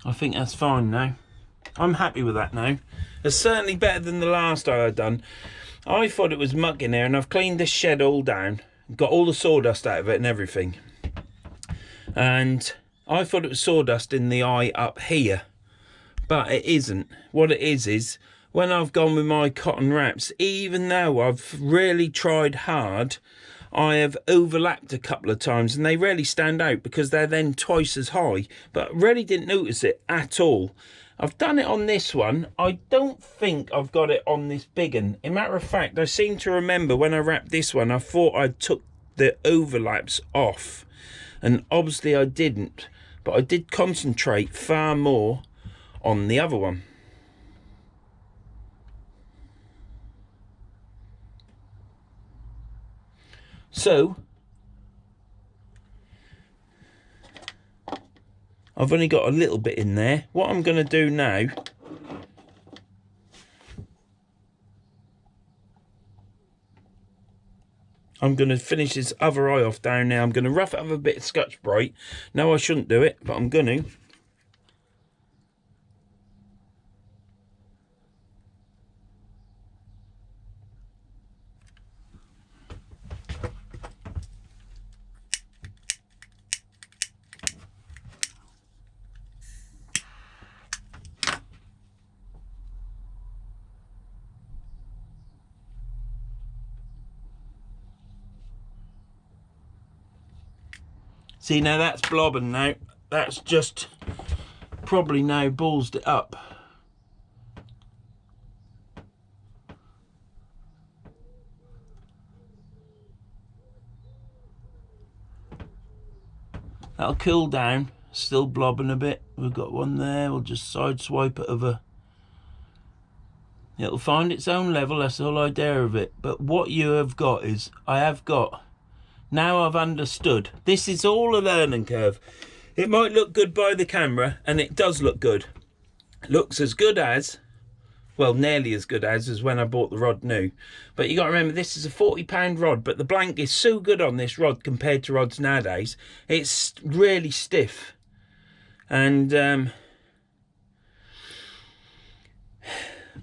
A: I think that's fine now. I'm happy with that now. It's certainly better than the last I had done. I thought it was muck in there, and I've cleaned this shed all down, got all the sawdust out of it and everything. And I thought it was sawdust in the eye up here, but it isn't. What it is when I've gone with my cotton wraps, even though I've really tried hard, I have overlapped a couple of times, and they really stand out because they're then twice as high, but really didn't notice it at all. I've done it on this one. I don't think I've got it on this big one. In matter of fact, I seem to remember when I wrapped this one, I thought I took the overlaps off, and obviously I didn't, but I did concentrate far more on the other one. So I've only got a little bit in there. What I'm going to do now, I'm going to finish this other eye off down now. I'm going to rough it up a bit of Scotch Brite. No, I shouldn't do it, but I'm going to. See, now that's blobbing now. That's just probably now ballsed it up. That'll cool down. Still blobbing a bit. We've got one there. We'll just side swipe it over. It'll find its own level. That's the whole idea of it. But what you have got is, now I've understood. This is all a learning curve. It might look good by the camera, and it does look good. It looks as good as, well, nearly as good as when I bought the rod new. But you got to remember, this is a £40 rod, but the blank is so good on this rod compared to rods nowadays. It's really stiff. And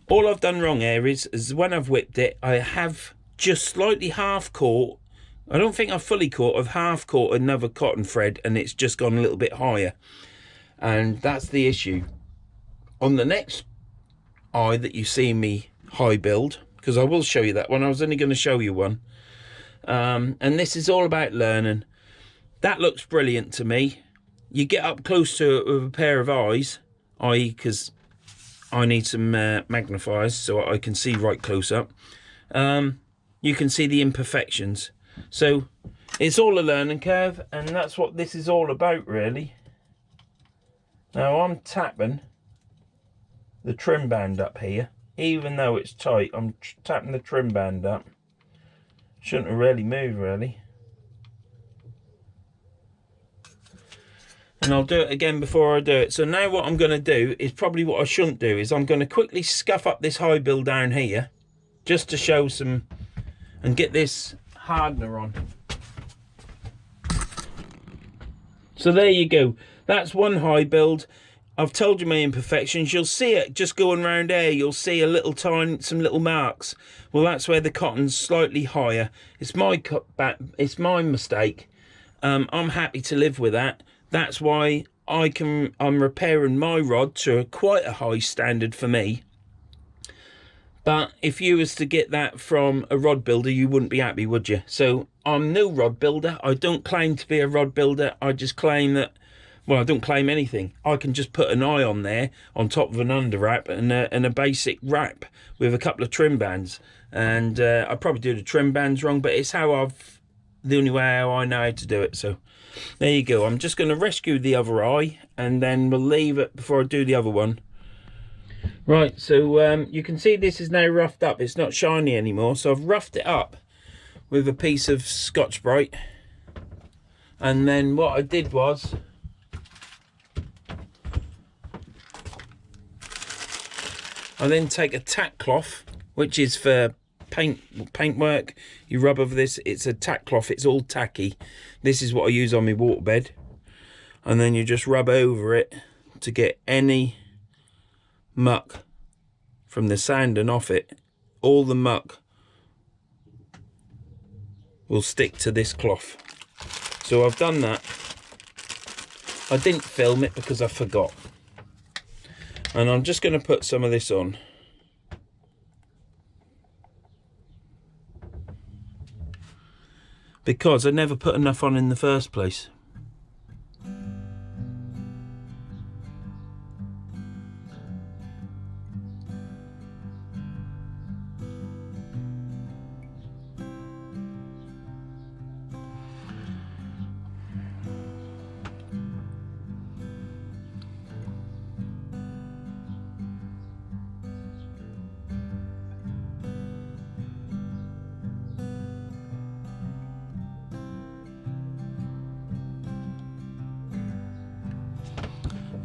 A: all I've done wrong here is when I've whipped it, I have just slightly half caught. I don't think I've fully caught. I've half caught another cotton thread, and it's just gone a little bit higher. And that's the issue. On the next eye that you see me high build, because I will show you that one. I was only going to show you one. And this is all about learning. That looks brilliant to me. You get up close to it with a pair of eyes, i.e. because I need some magnifiers so I can see right close up. You can see the imperfections. So it's all a learning curve, and that's what this is all about, really. Now I'm tapping the trim band up here, even though it's tight. I'm tapping the trim band up. Shouldn't have really moved, really. And I'll do it again before I do it. So now what I'm going to do is probably what I shouldn't do, is I'm going to quickly scuff up this high bill down here, just to show some, and get this hardener on. So there you go. That's one high build. I've told you my imperfections. You'll see it just going around there. You'll see a little some little marks. Well, that's where the cotton's slightly higher. It's my mistake. I'm happy to live with that. That's why I'm repairing my rod to quite a high standard for me. But if you was to get that from a rod builder, you wouldn't be happy, would you? So I'm no rod builder. I don't claim to be a rod builder. I just claim that, well, I don't claim anything. I can just put an eye on there on top of an under wrap and a basic wrap with a couple of trim bands. And I probably do the trim bands wrong, but it's the only way how I know how to do it. So there you go. I'm just going to rescue the other eye, and then we'll leave it before I do the other one. Right, so you can see this is now roughed up. It's not shiny anymore, so I've roughed it up with a piece of Scotch Brite. And then what I did was I then take a tack cloth, which is for paintwork. You rub over this. It's a tack cloth. It's all tacky. This is what I use on my waterbed. And then you just rub over it to get any muck from the sanding off it. All the muck will stick to this cloth. So I've done that. I didn't film it because I forgot. And I'm just going to put some of this on. Because I never put enough on in the first place.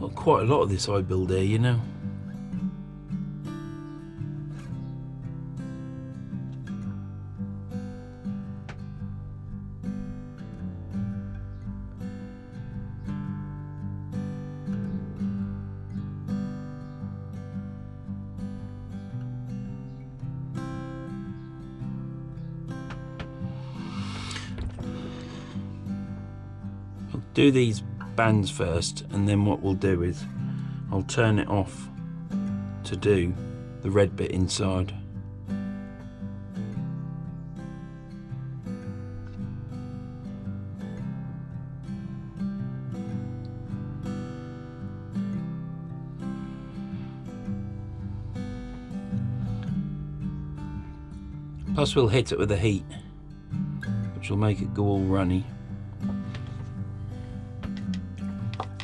A: Got quite a lot of this I build here, you know. I'll do these bands first, and then what we'll do is I'll turn it off to do the red bit inside. Plus we'll hit it with the heat, which will make it go all runny.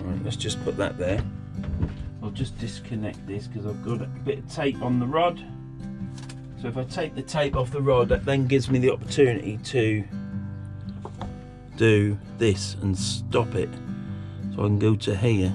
A: Right, let's just put that there. I'll just disconnect this because I've got a bit of tape on the rod. So if I take the tape off the rod, that then gives me the opportunity to do this and stop it. So I can go to here.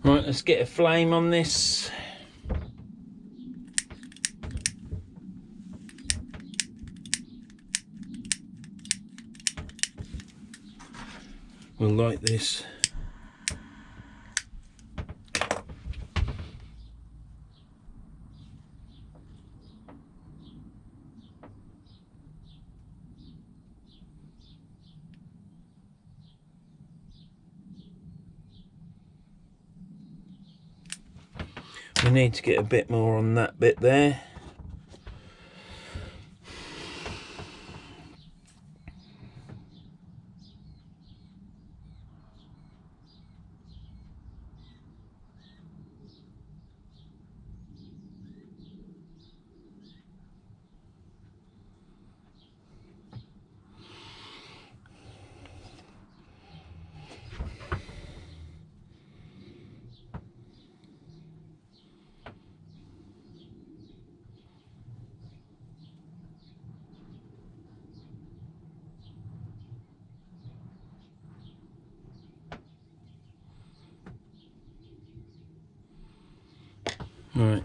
A: Right, let's get a flame on this. We'll light this. We need to get a bit more on that bit there. Right.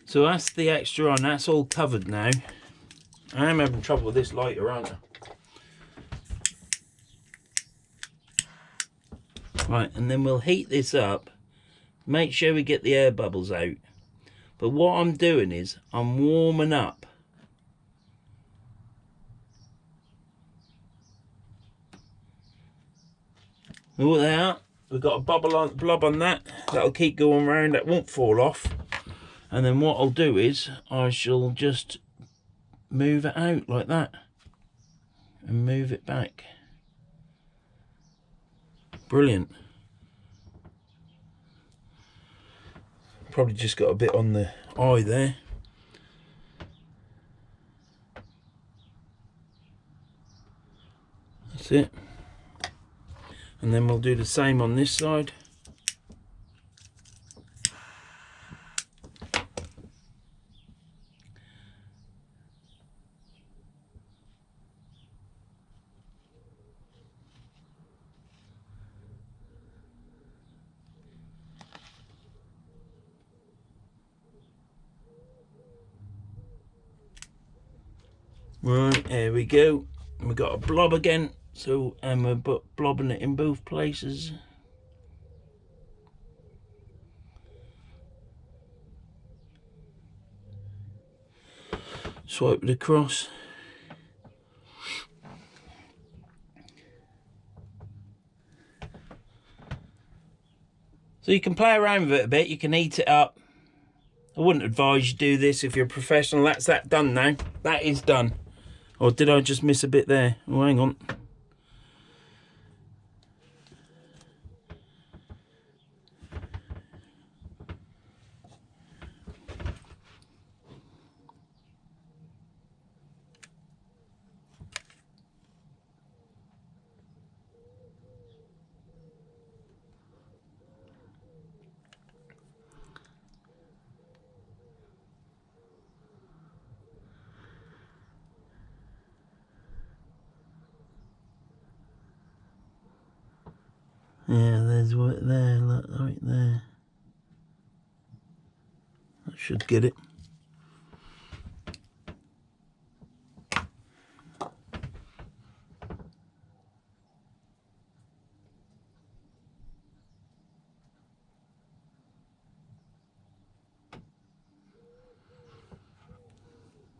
A: So that's the extra on. That's all covered now. I am having trouble with this lighter, aren't I? Right, and then we'll heat this up. Make sure we get the air bubbles out. But what I'm doing is I'm warming up. Look at that. We've got a blob on that. That'll keep going round. That won't fall off. And then what I'll do is I shall just move it out like that. And move it back. Brilliant. Probably just got a bit on the eye there. That's it. And then we'll do the same on this side. Right, there we go. We've got a blob again, so and we're blobbing it in both places. Swipe it across. So you can play around with it a bit, you can heat it up. I wouldn't advise you do this if you're a professional. That's that done now. That is done. Or did I just miss a bit there? Oh, hang on. Yeah, there's what there, look, right there. That should get it.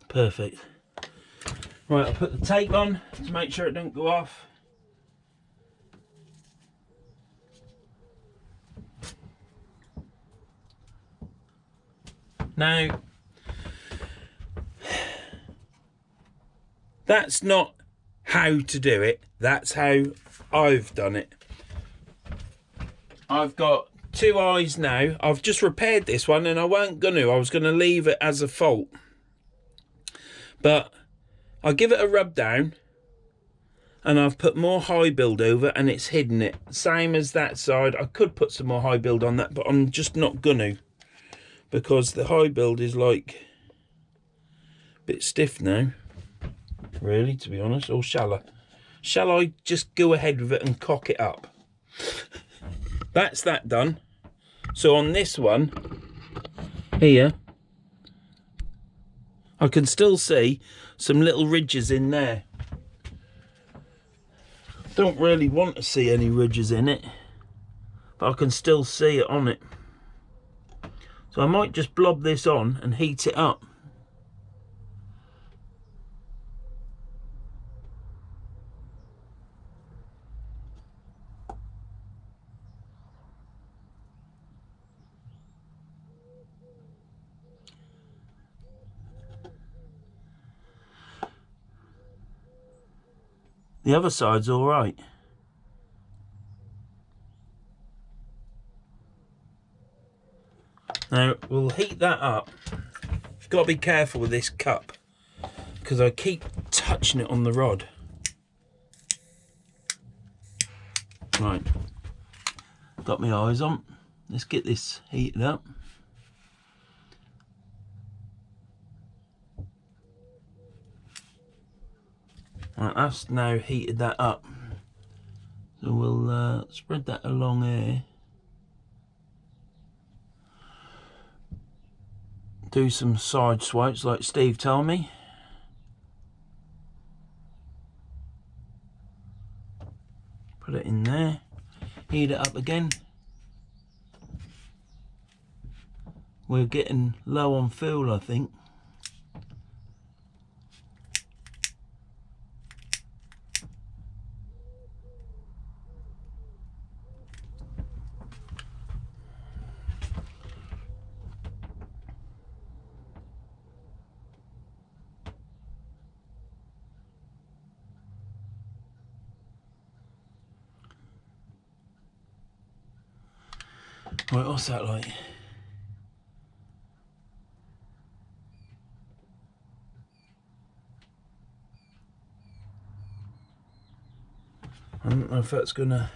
A: Perfect. Right, I'll put the tape on to make sure it don't go off. Now, that's not how to do it. That's how I've done it. I've got two eyes now. I've just repaired this one and I wasn't going to. I was going to leave it as a fault. But I give it a rub down and I've put more high build over and it's hidden it. Same as that side. I could put some more high build on that, but I'm just not going to. Because the high build is like a bit stiff now, really, to be honest. Or shall I? Shall I just go ahead with it and cock it up? That's that done. So on this one here, I can still see some little ridges in there. Don't really want to see any ridges in it, but I can still see it on it. So I might just blob this on and heat it up. The other side's all right. Now, we'll heat that up. You've got to be careful with this cup because I keep touching it on the rod. Right, got my eyes on. Let's get this heated up. Right, that's now heated that up. So we'll spread that along here. do some side swipes like Steve told me. Put it in there, heat it up again. We're getting low on fuel, I think. Right, what's that like? I don't know if that's gonna...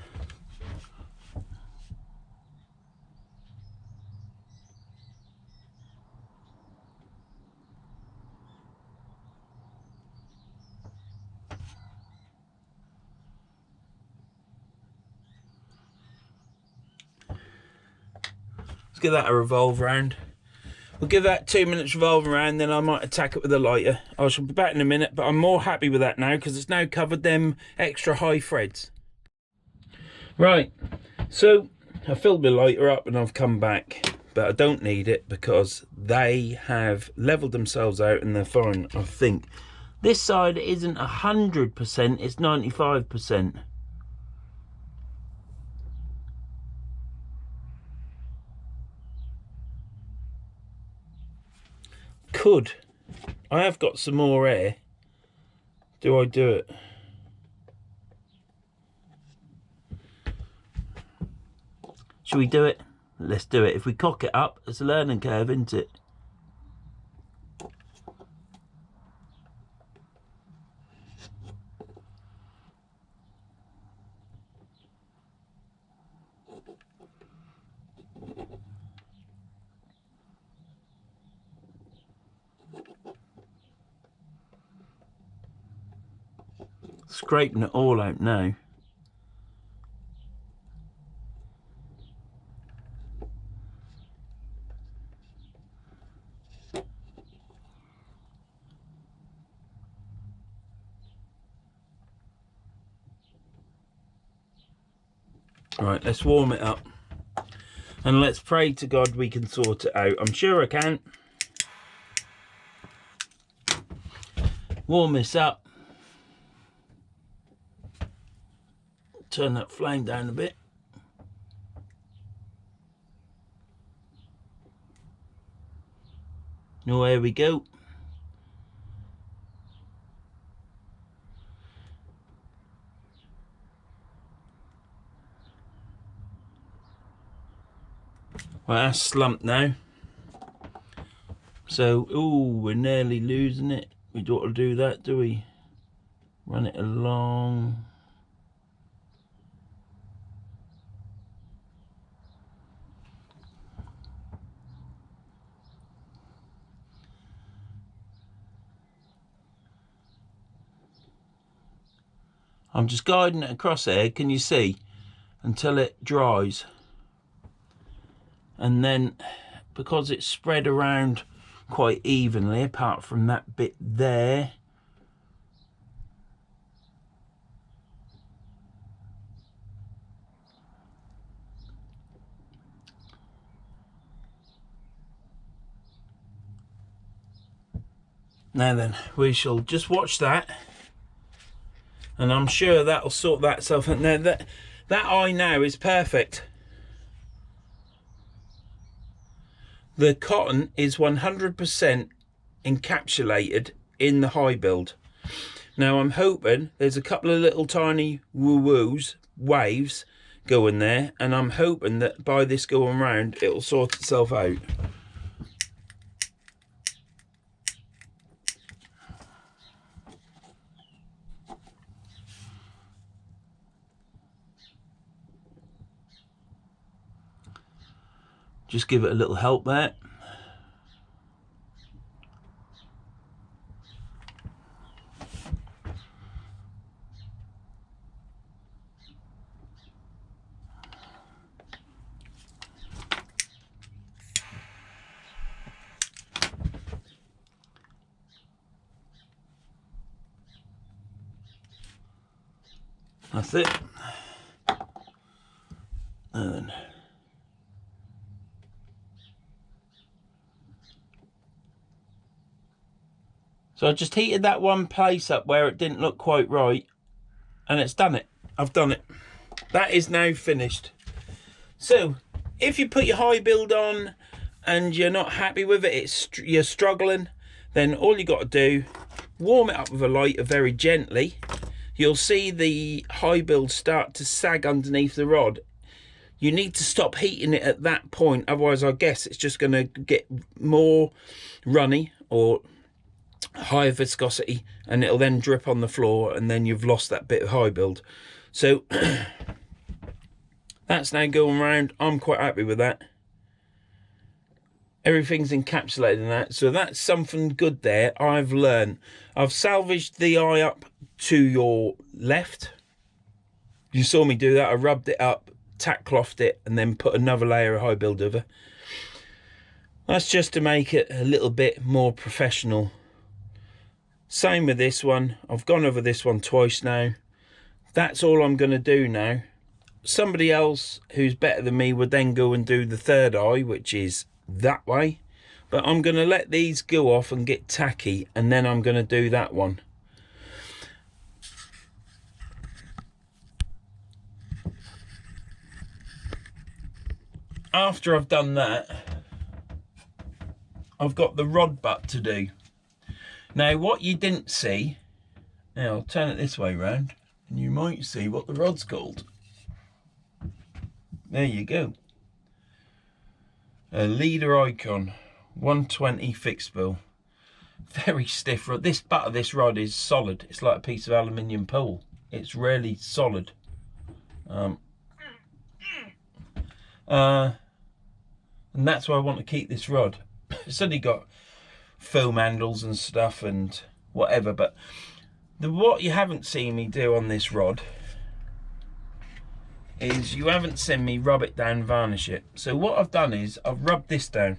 A: Let's give that a revolve round. We'll give that 2 minutes revolving around, then I might attack it with a lighter. I shall be back in a minute, but I'm more happy with that now because it's now covered them extra high threads. Right, so I filled my lighter up and I've come back, but I don't need it because they have levelled themselves out and they're fine, I think. This side isn't 100%, it's 95%. Could. I have got some more air. Do I do it? Should we do it? Let's do it. If we cock it up, it's a learning curve, isn't it? Scraping it all out now. Right, let's warm it up. And let's pray to God we can sort it out. I'm sure I can. Warm this up. Turn that flame down a bit. Now here we go. Well, that's slumped now. So, ooh, we're nearly losing it. We don't want to do that, do we? Run it along. I'm just guiding it across there, can you see? Until it dries. And then, because it's spread around quite evenly, apart from that bit there, now then, we shall just watch that, and I'm sure that'll sort that itself out. Now that eye now is perfect. The cotton is 100% encapsulated in the high build. Now I'm hoping there's a couple of little tiny woo-woos, waves going there, and I'm hoping that by this going round it'll sort itself out. Just give it a little help there. That's it. And so I just heated that one place up where it didn't look quite right, and it's done it. I've done it. That is now finished. So if you put your high build on and you're not happy with it, you're struggling, then all you got to do, warm it up with a lighter very gently. You'll see the high build start to sag underneath the rod. You need to stop heating it at that point, otherwise I guess it's just going to get more runny or higher viscosity, and it'll then drip on the floor, and then you've lost that bit of high build. So that's now going round. I'm quite happy with that. Everything's encapsulated in that, so that's something good there. I've learned. I've salvaged the eye up to your left. You saw me do that. I rubbed it up, tack clothed it, and then put another layer of high build over. That's just to make it a little bit more professional. Same with this one. I've gone over this one twice now. That's all I'm going to do now. Somebody else who's better than me would then go and do the third eye, which is that way. But I'm going to let these go off and get tacky, and then I'm going to do that one. After I've done that, I've got the rod butt to do. Now, what you didn't see, now I'll turn it this way round, and you might see what the rod's called. There you go. A Leeda Icon 120 fixed bill. Very stiff rod. This butt of this rod is solid. It's like a piece of aluminium pole. It's really solid. And that's why I want to keep this rod. It's only got foam handles and stuff and whatever, but what you haven't seen me do on this rod is you haven't seen me rub it down, varnish it. So what I've done is I've rubbed this down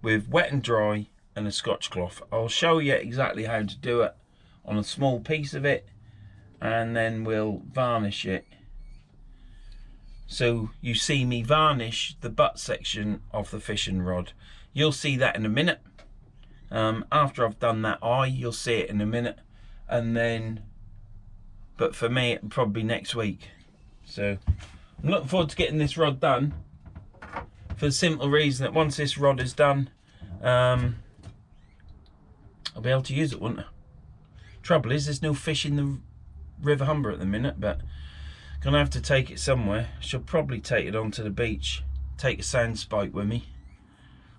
A: with wet and dry and a Scotch cloth. I'll show you exactly how to do it on a small piece of it, and then we'll varnish it. So you see me varnish the butt section of the fishing rod. You'll see that in a minute. After I've done that eye, you'll see it in a minute. And then, but for me, it'll probably be next week. So I'm looking forward to getting this rod done, for the simple reason that once this rod is done, I'll be able to use it, won't I? Trouble is, there's no fish in the River Humber at the minute, but gonna have to take it somewhere. Shall probably take it onto the beach, take a sand spike with me,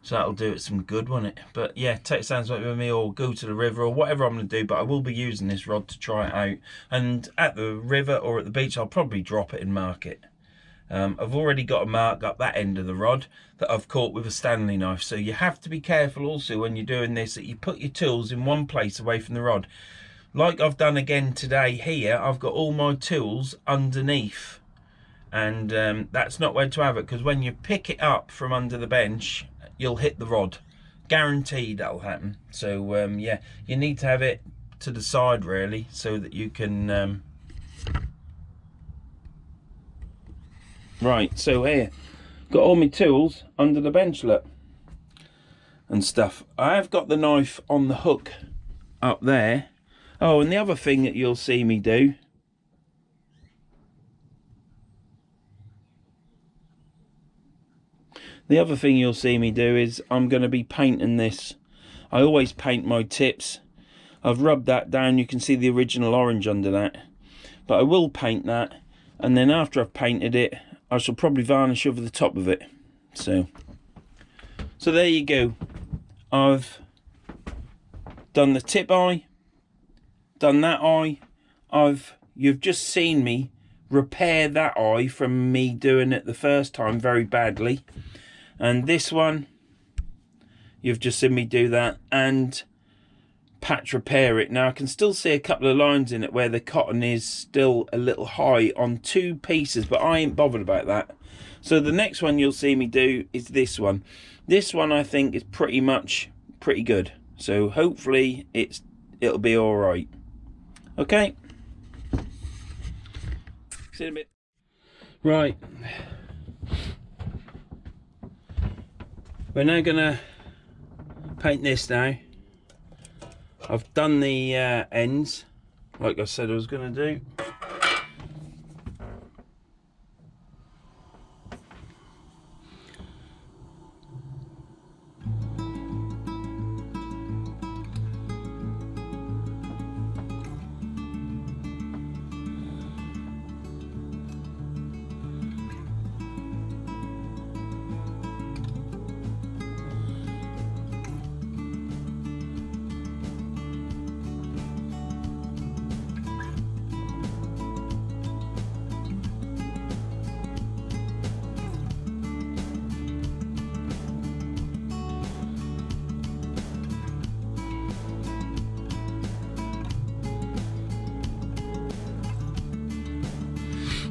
A: so that'll do it some good, won't it? But yeah, take a sand spike with me, or go to the river, or whatever I'm gonna do. But I will be using this rod to try it out, and at the river or at the beach I'll probably drop it and mark it. I've already got a mark up that end of the rod that I've caught with a Stanley knife. So you have to be careful also when you're doing this, that you put your tools in one place away from the rod. Like I've done again today here, I've got all my tools underneath, and that's not where to have it, because when you pick it up from under the bench, you'll hit the rod. Guaranteed that'll happen. So yeah, you need to have it to the side really, so that you can right, so here, got all my tools under the bench, look, and stuff. I have got the knife on the hook up there. Oh, and the other thing that you'll see me do, is I'm going to be painting this. I always paint my tips. I've rubbed that down. You can see the original orange under that. But I will paint that, and then after I've painted it, I shall probably varnish over the top of it. So there you go. I've done the tip eye, done that eye. You've just seen me repair that eye from me doing it the first time very badly, and this one you've just seen me do that and patch repair it. Now I can still see a couple of lines in it where the cotton is still a little high on two pieces, but I ain't bothered about that. So the next one you'll see me do is this one. This one I think is pretty good, so hopefully it'll be all right. Okay, See you in a bit. Right. We're now gonna paint this now. I've done the ends, like I said I was gonna do.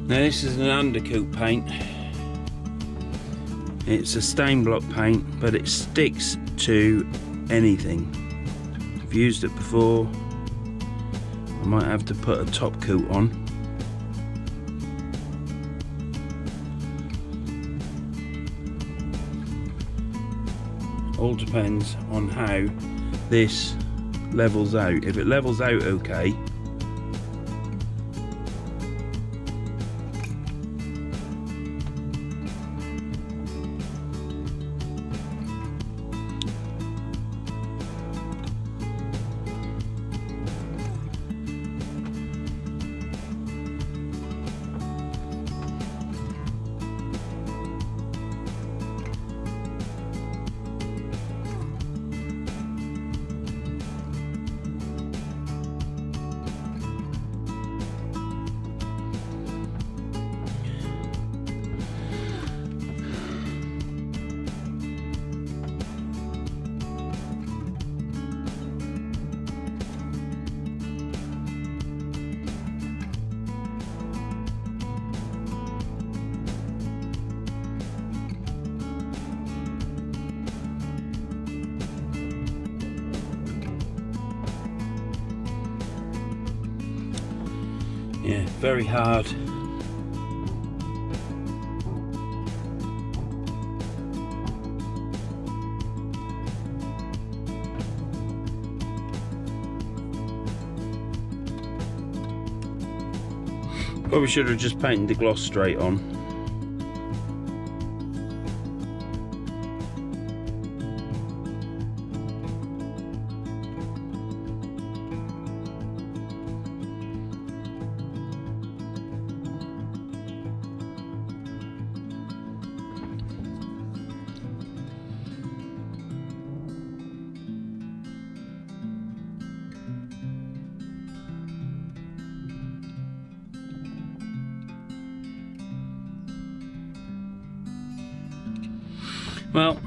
A: Now this is an undercoat paint. It's a stain block paint, but it sticks to anything. I've used it before. I might have to put a top coat on. All depends on how this levels out. If it levels out okay, yeah, very hard. Probably should have just painted the gloss straight on. Well,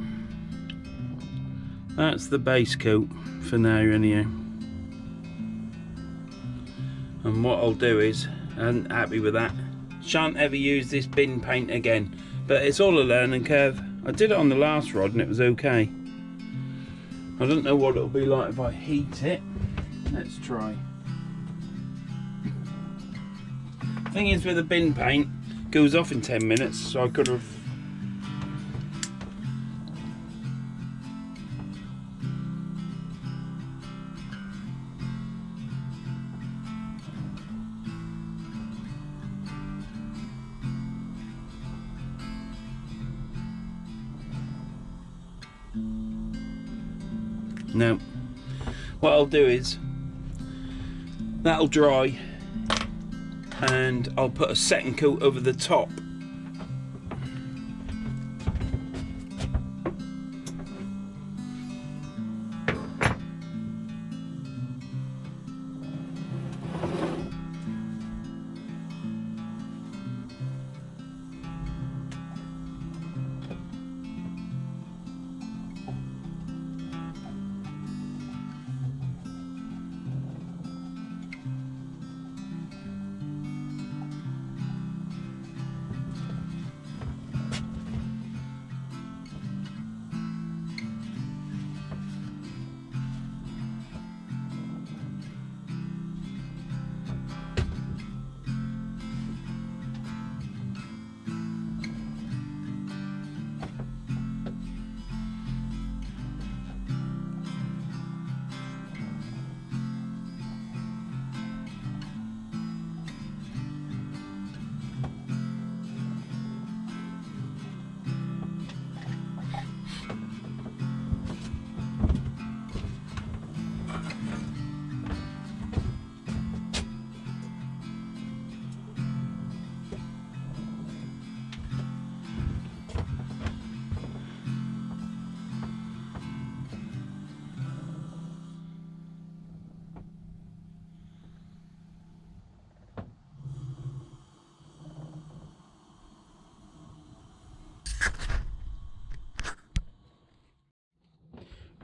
A: that's the base coat for now anyhow. And what I'll do is, I'm happy with that. Shan't ever use this bin paint again, but it's all a learning curve. I did it on the last rod and it was okay. I don't know what it'll be like if I heat it. Let's try. Thing is with the bin paint, it goes off in 10 minutes, so I could have Now, what I'll do is, that'll dry and I'll put a second coat over the top.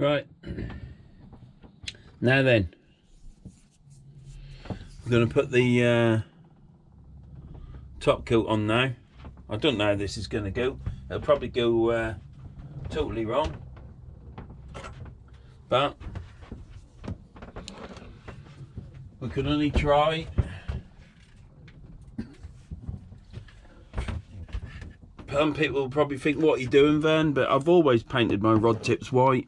A: Right, now then, we're going to put the top coat on now. I don't know how this is going to go. It'll probably go totally wrong, but we can only try. Some people will probably think, what are you doing, Vern? But I've always painted my rod tips white.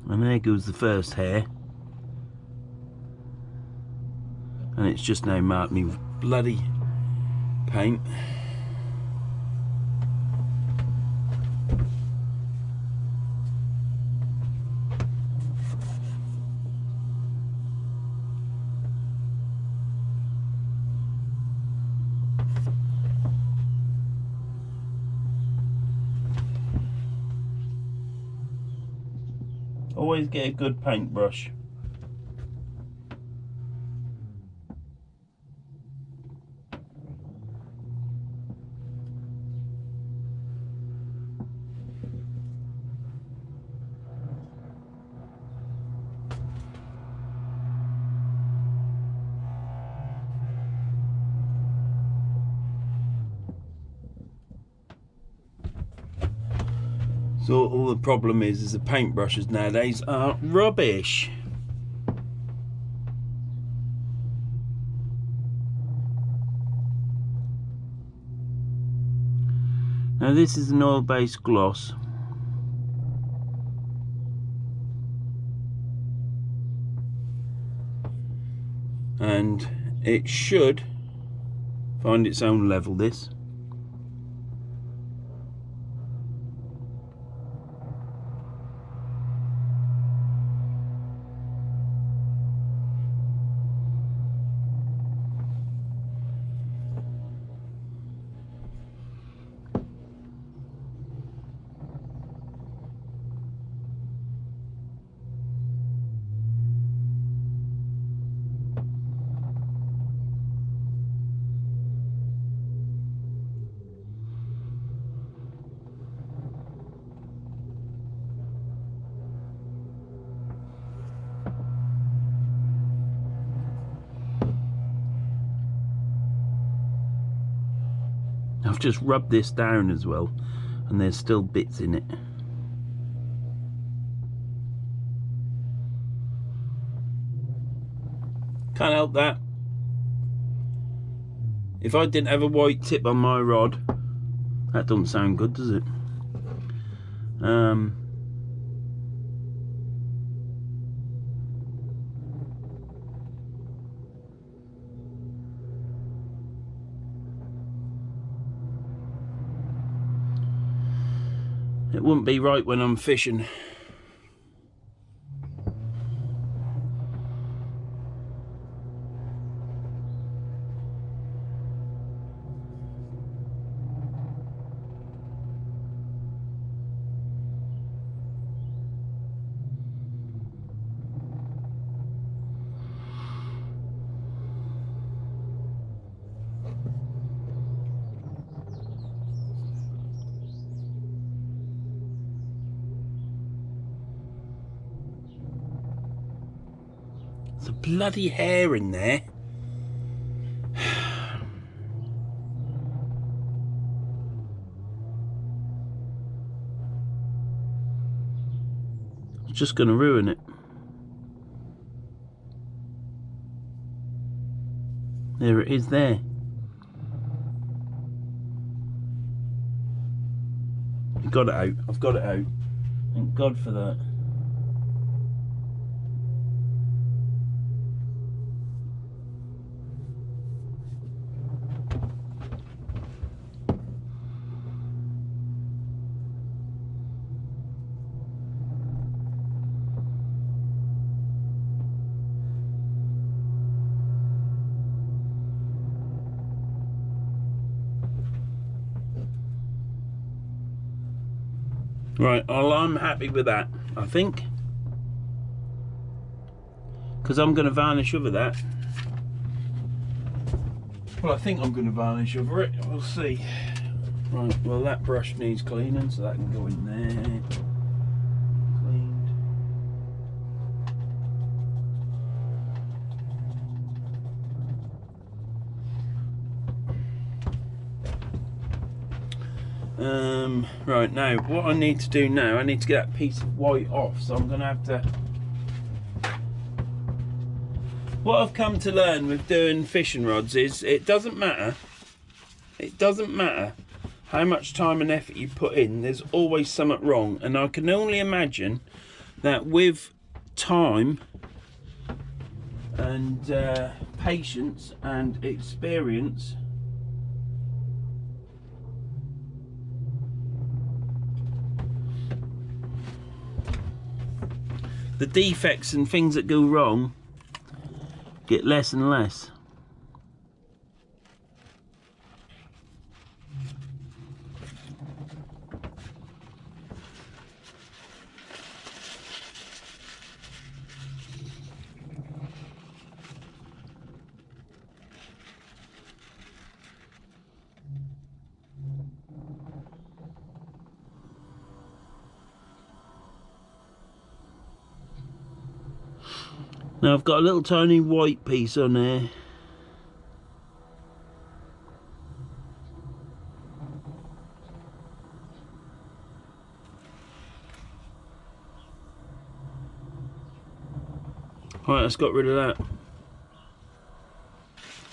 A: And there goes the first hair. And it's just now marked me with bloody paint. Always get a good paintbrush. So all the problem is the paintbrushes nowadays are rubbish. Now this is an oil-based gloss. And it should find its own level, this. I've just rubbed this down as well, and there's still bits in it. Can't help that. If I didn't have a white tip on my rod, that doesn't sound good, does it? It wouldn't be right when I'm fishing. There's a bloody hair in there. It's just going to ruin it. There it is there. I got it out. I've got it out. Thank God for that. Right, well, I'm happy with that, I think, because I'm going to varnish over that Well, I think I'm going to varnish over it. We'll see. Right, well that brush needs cleaning, so that can go in there. Cleaned. Right, now what I need to do now, I need to get that piece of white off, so I'm going to have to... What I've come to learn with doing fishing rods is it doesn't matter how much time and effort you put in, there's always something wrong. And I can only imagine that with time and patience and experience, the defects and things that go wrong get less and less. Now I've got a little tiny white piece on there. Right, that's got rid of that.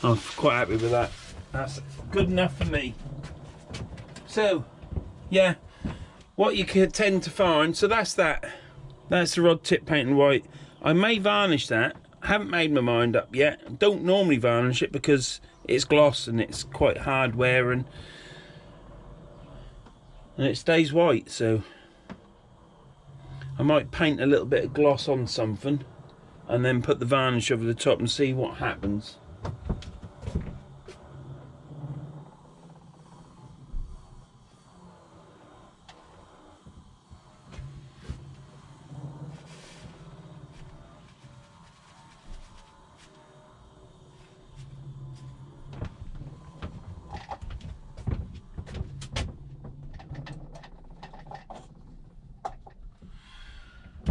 A: I'm quite happy with that. That's good enough for me. So, yeah, what you could tend to find, so that's that. That's the rod tip painted white. I may varnish that. I haven't made my mind up yet. Don't normally varnish it because it's gloss and it's quite hard wearing. And it stays white, so I might paint a little bit of gloss on something and then put the varnish over the top and see what happens.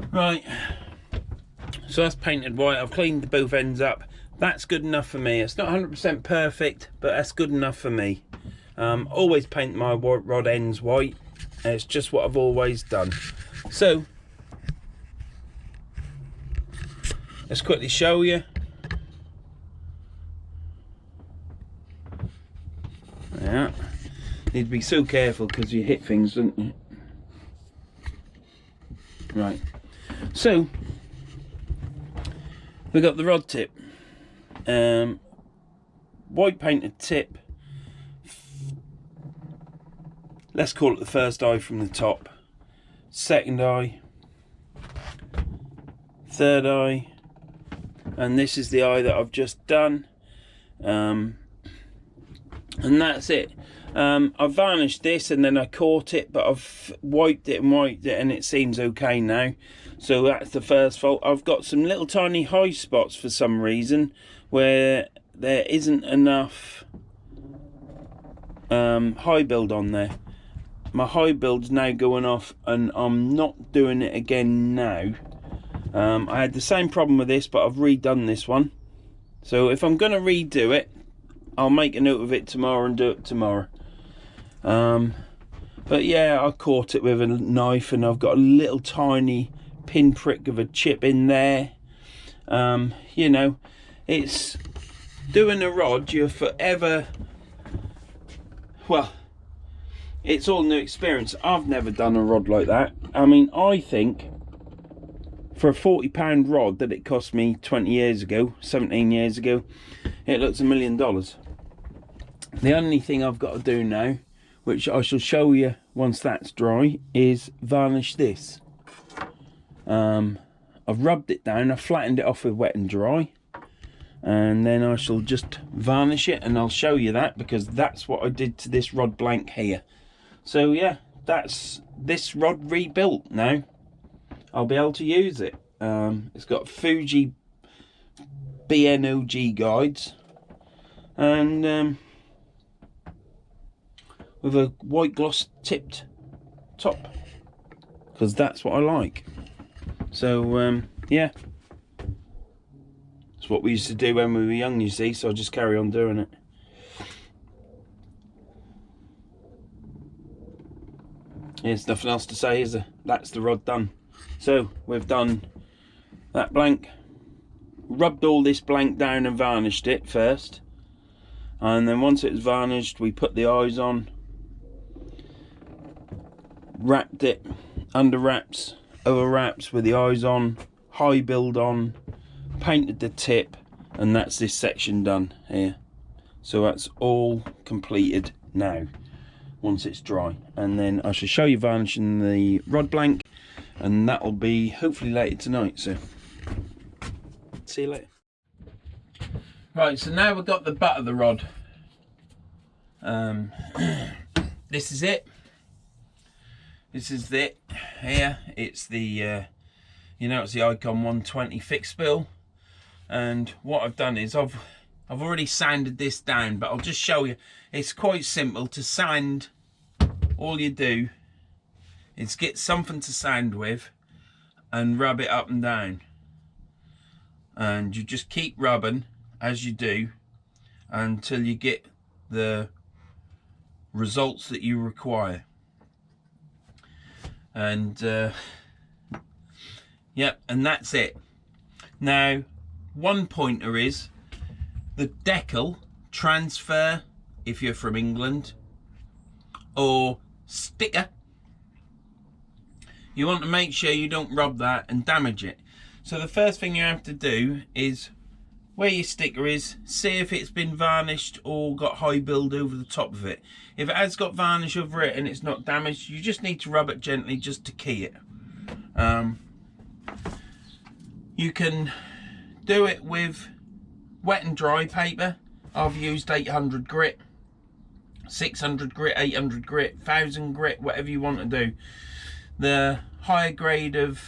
A: Right, so that's painted white. I've cleaned both ends up. That's good enough for me. It's not 100% perfect, but that's good enough for me. Always paint my rod ends white. It's just what I've always done. So let's quickly show you. Yeah, need to be so careful because you hit things, don't you? Right, so we got the rod tip, white painted tip. Let's call it the first eye from the top, second eye, third eye, and this is the eye that I've just done, and that's it. I varnished this and then I caught it, but I've wiped it and it seems okay now. So that's the first fault. I've got some little tiny high spots for some reason where there isn't enough high build on there. My high build's now going off and I'm not doing it again now. I had the same problem with this, but I've redone this one. So if I'm going to redo it, I'll make a note of it tomorrow and do it tomorrow. But yeah, I caught it with a knife and I've got a little tiny pinprick of a chip in there. You know, it's doing a rod, you're forever, well, it's all new experience. I've never done a rod like that. I mean, I think for a £40 rod that it cost me 20 years ago, 17 years ago, it looks $1 million. The only thing I've got to do now, which I shall show you once that's dry, is varnish this. I've rubbed it down, I've flattened it off with wet and dry, and then I shall just varnish it, and I'll show you that because that's what I did to this rod blank here. So yeah, that's this rod rebuilt now. I'll be able to use it. It's got Fuji BNOG guides. and with a white gloss tipped top, because that's what I like. So yeah, it's what we used to do when we were young, you see, so I just carry on doing it. There's nothing else to say, is there? That's the rod done. So we've done that blank, rubbed all this blank down and varnished it first, and then once it was varnished we put the eyes on, wrapped it under wraps, over wraps with the eyes on, high build on, painted the tip, and that's this section done here. So that's all completed now once it's dry, and then I shall show you varnishing the rod blank, and that'll be hopefully later tonight. So see you later. Right, so now we've got the butt of the rod. This is it. This is it here. It's the you know, it's the Icon 120 fixed spill, and what I've done is I've already sanded this down, but I'll just show you. It's quite simple to sand. All you do is get something to sand with and rub it up and down, and you just keep rubbing as you do until you get the results that you require. And yep, and that's it. Now, one pointer is the decal transfer if you're from England, or sticker. You want to make sure you don't rub that and damage it. So the first thing you have to do is, where your sticker is, see if it's been varnished or got high build over the top of it. If it has got varnish over it and it's not damaged, you just need to rub it gently just to key it. You can do it with wet and dry paper. I've used 800 grit, 600 grit, 800 grit, 1000 grit, whatever you want to do. The higher grade of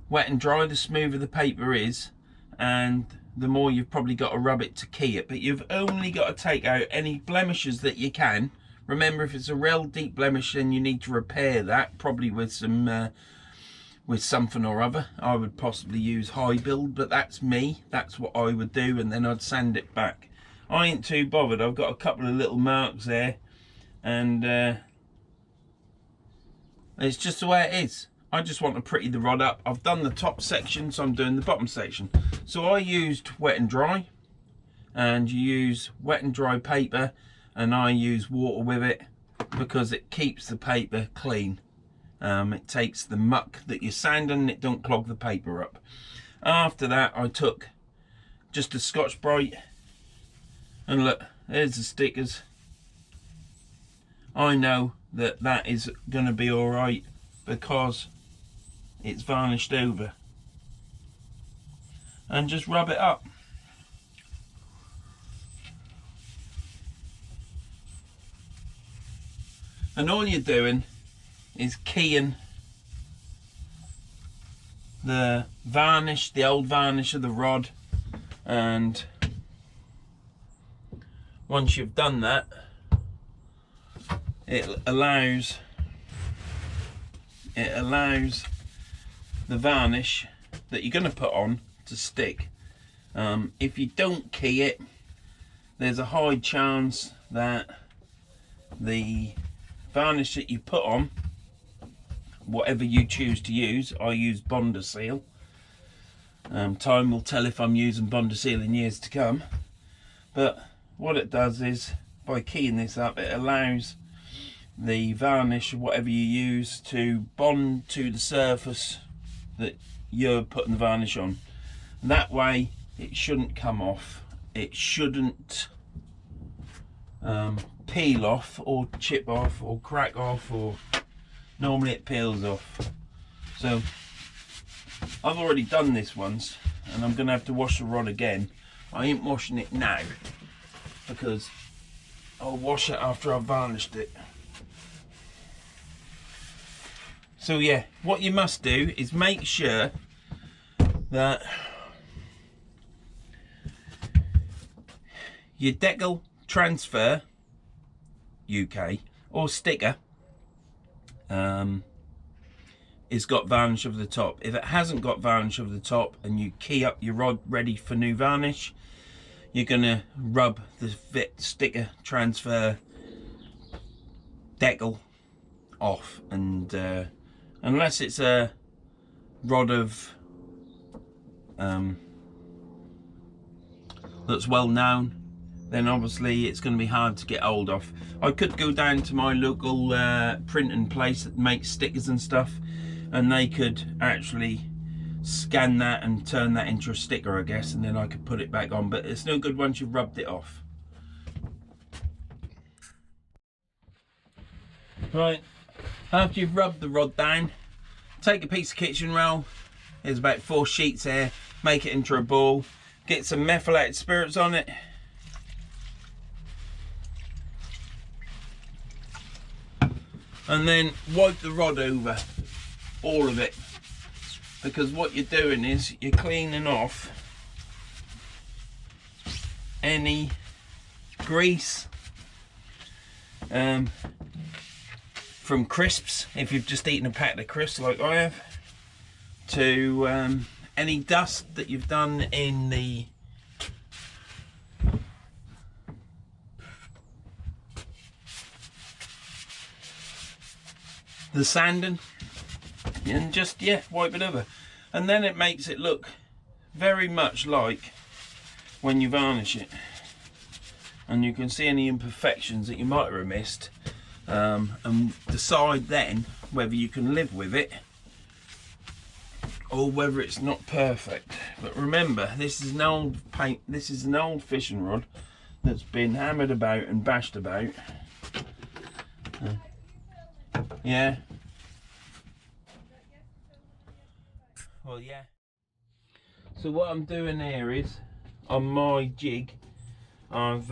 A: wet and dry, the smoother the paper is, and the more you've probably got to rub it to key it. But you've only got to take out any blemishes that you can. Remember, if it's a real deep blemish, then you need to repair that, probably with some with something or other. I would possibly use high build, but that's me. That's what I would do, and then I'd sand it back. I ain't too bothered. I've got a couple of little marks there, and it's just the way it is. I just want to pretty the rod up. I've done the top section, so I'm doing the bottom section. So I used wet and dry, and you use wet and dry paper, and I use water with it because it keeps the paper clean. It takes the muck that you're sanding and it don't clog the paper up. After that, I took just a Scotch-Brite, and look, there's the stickers. I know that that is going to be all right because it's varnished over, and just rub it up. And all you're doing is keying the varnish, the old varnish of the rod, and once you've done that, it allows the varnish that you're going to put on to stick. If you don't key it, there's a high chance that the varnish that you put on, whatever you choose to use, I use Bonder Seal. Time will tell if I'm using Bonder Seal in years to come. But what it does is, by keying this up, it allows the varnish, whatever you use, to bond to the surface that you're putting the varnish on. That way it shouldn't come off, it shouldn't peel off or chip off or crack off, or normally it peels off. So I've already done this once, and I'm gonna have to wash the rod again. I ain't washing it now because I'll wash it after I've varnished it. So yeah, what you must do is make sure that your decal transfer UK or sticker it's got varnish over the top. If it hasn't got varnish over the top and you key up your rod ready for new varnish, you're gonna rub the sticker transfer decal off, and unless it's a rod of that's well known, then obviously it's going to be hard to get hold of. I could go down to my local printing place that makes stickers and stuff, and they could actually scan that and turn that into a sticker, I guess, and then I could put it back on, but it's no good once you've rubbed it off. Right, after you've rubbed the rod down, take a piece of kitchen roll, there's about 4 sheets here, make it into a ball, get some methylated spirits on it, and then wipe the rod over, all of it, because what you're doing is you're cleaning off any grease from crisps, if you've just eaten a packet of crisps like I have, to any dust that you've done in the sanding, and just, yeah, wipe it over, and then it makes it look very much like when you varnish it, and you can see any imperfections that you might have missed, and decide then whether you can live with it or whether it's not perfect. But remember, this is an old fishing rod that's been hammered about and bashed about. Yeah. Well, yeah. So what I'm doing here is, on my jig, I've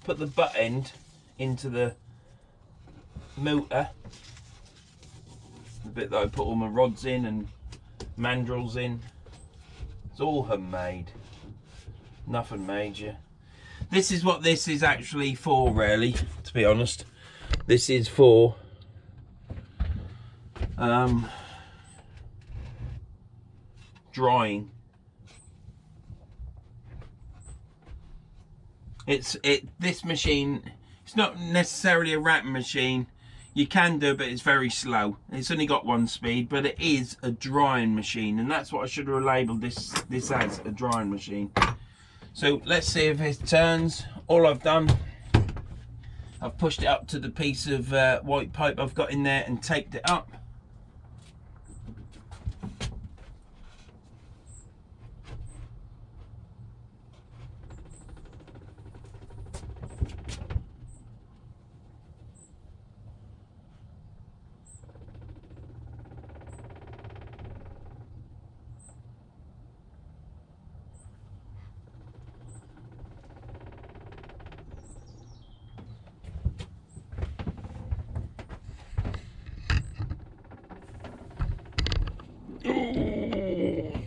A: put the butt end into the motor, the bit that I put all my rods in and mandrels in. It's all homemade, nothing major. This is what this is actually for, really, to be honest. This is for drying. This machine, it's not necessarily a wrapping machine. You can do it, but it's very slow. It's only got 1 speed, but it is a drying machine, and that's what I should have labelled this as, a drying machine. So let's see if it turns. All I've done, I've pushed it up to the piece of white pipe I've got in there and taped it up.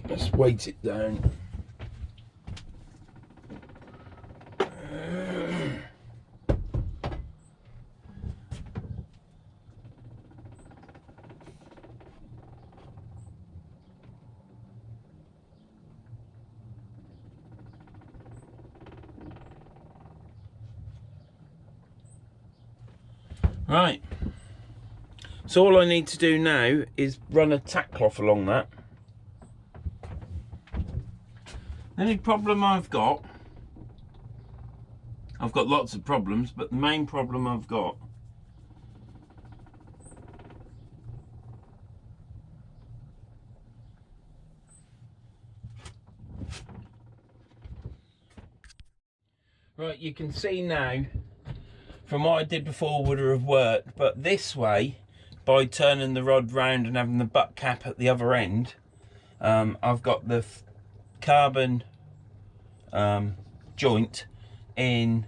A: Let's weight it down. Right, so all I need to do now is run a tack cloth along that. The only problem I've got lots of problems, but the main problem I've got right, you can see now from what I did before would have worked, but this way, by turning the rod round and having the butt cap at the other end, I've got the carbon joint in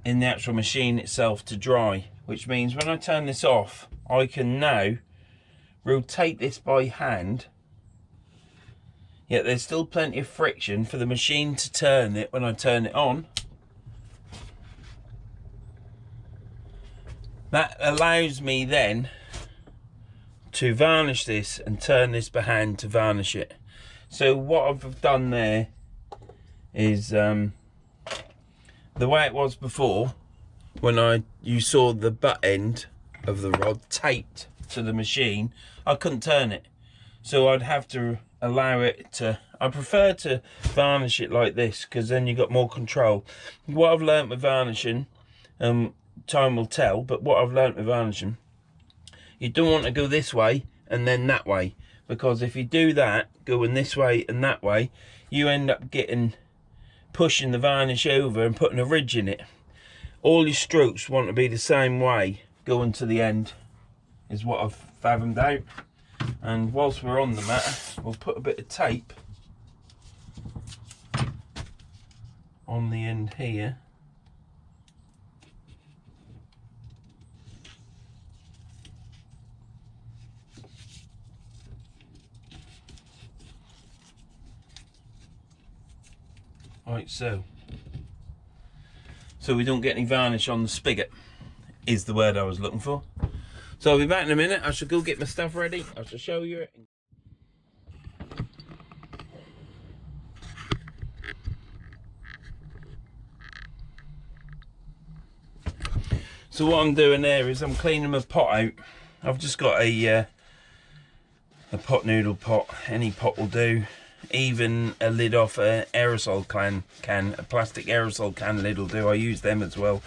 A: the actual machine itself to dry, which means when I turn this off, I can now rotate this by hand yet there's still plenty of friction for the machine to turn it when I turn it on. That allows me then to varnish this and turn this behind to varnish it. So what I've done there is the way it was before, when you saw the butt end of the rod taped to the machine, I couldn't turn it. So I'd have to allow it to, I prefer to varnish it like this, because then you've got more control. What I've learnt with varnishing, time will tell, but what I've learnt with varnishing, you don't want to go this way and then that way, because if you do that, going this way and that way, you end up pushing the varnish over and putting a ridge in it. All your strokes want to be the same way going to the end, is what I've fathomed out. And whilst we're on the matter, we'll put a bit of tape on the end here. Like so. So we don't get any varnish on the spigot, is the word I was looking for. So I'll be back in a minute. I shall go get my stuff ready. I shall show you it. So what I'm doing there is I'm cleaning my pot out. I've just got a pot noodle pot. Any pot will do. Even a lid off an aerosol can, a plastic aerosol can lid will do. I use them as well.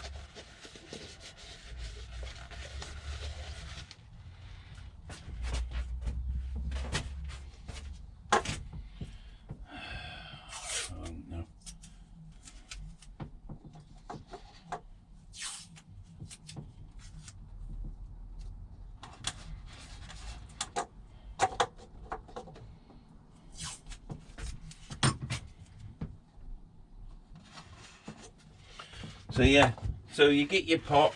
A: So yeah, so you get your pot.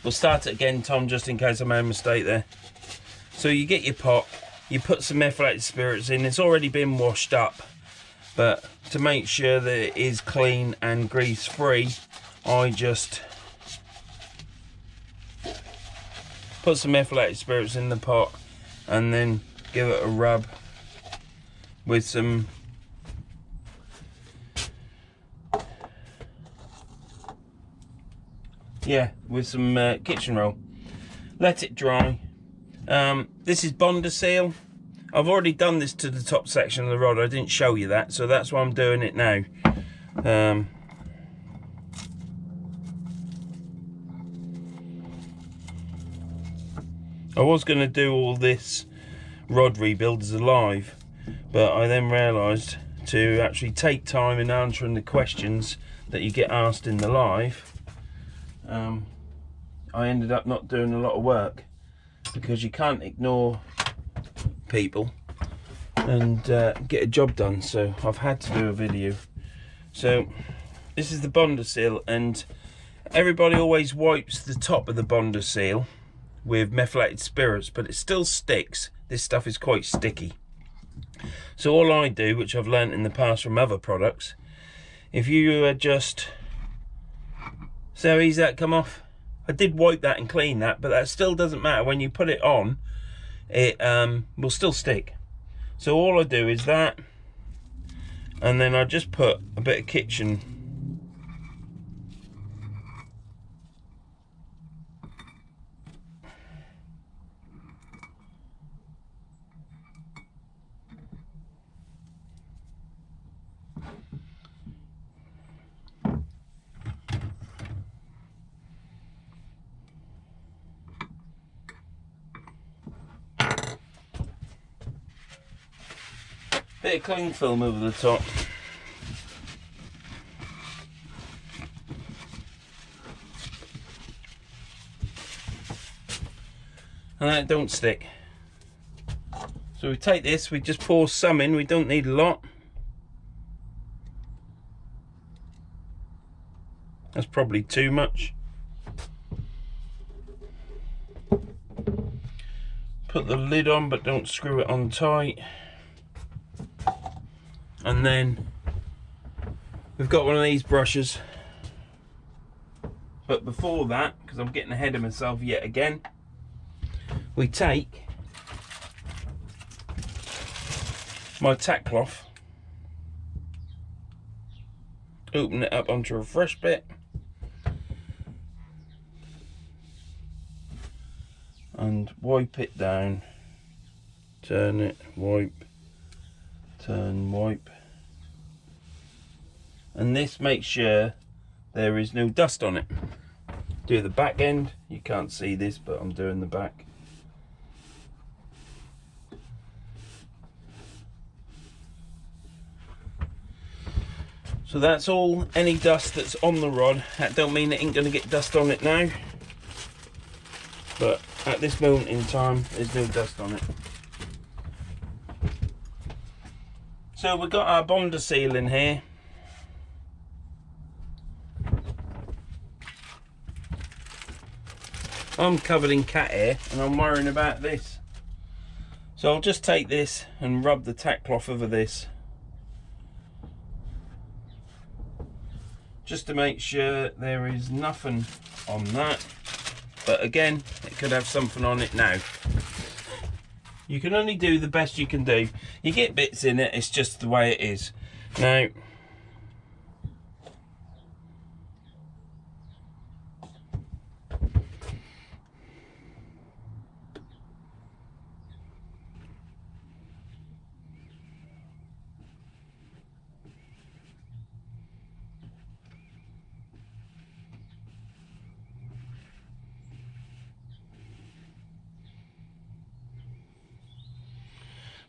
A: We'll start it again, Tom, just in case I made a mistake there. So you get your pot, you put some methylated spirits in. It's already been washed up, but to make sure that it is clean and grease free, I just put some methylated spirits in the pot and then give it a rub with some kitchen roll. Let it dry. This is Bonder Seal. I've already done this to the top section of the rod. I didn't show you that, so that's why I'm doing it now. I was going to do all this rod rebuild as a live, but I then realised to actually take time in answering the questions that you get asked in the live. I ended up not doing a lot of work, because you can't ignore people and get a job done, so I've had to do a video. So this is the Bonder Seal, and everybody always wipes the top of the Bonder Seal with methylated spirits, but it still sticks. This stuff is quite sticky. So all I do, which I've learnt in the past from other products, if you just see how easy that come off. I did wipe that and clean that, but that still doesn't matter. When you put it on, it will still stick. So all I do is that, and then I just put a bit of kitchen bit of cling film over the top. And that don't stick. So we take this, we just pour some in, we don't need a lot. That's probably too much. Put the lid on, but don't screw it on tight. And then we've got one of these brushes. But before that, because I'm getting ahead of myself yet again, we take my tack cloth, open it up onto a fresh bit, and wipe it down, turn it, wipe, turn, wipe. And this makes sure there is no dust on it. Do the back end, you can't see this, but I'm doing the back. So that's all, any dust that's on the rod. That don't mean it ain't gonna get dust on it now, but at this moment in time, there's no dust on it. So we've got our bonder seal in here. I'm covered in cat hair and I'm worrying about this. So I'll just take this and rub the tack cloth over this, just to make sure there is nothing on that. But again, it could have something on it now. You can only do the best you can do. You get bits in it, it's just the way it is. Now,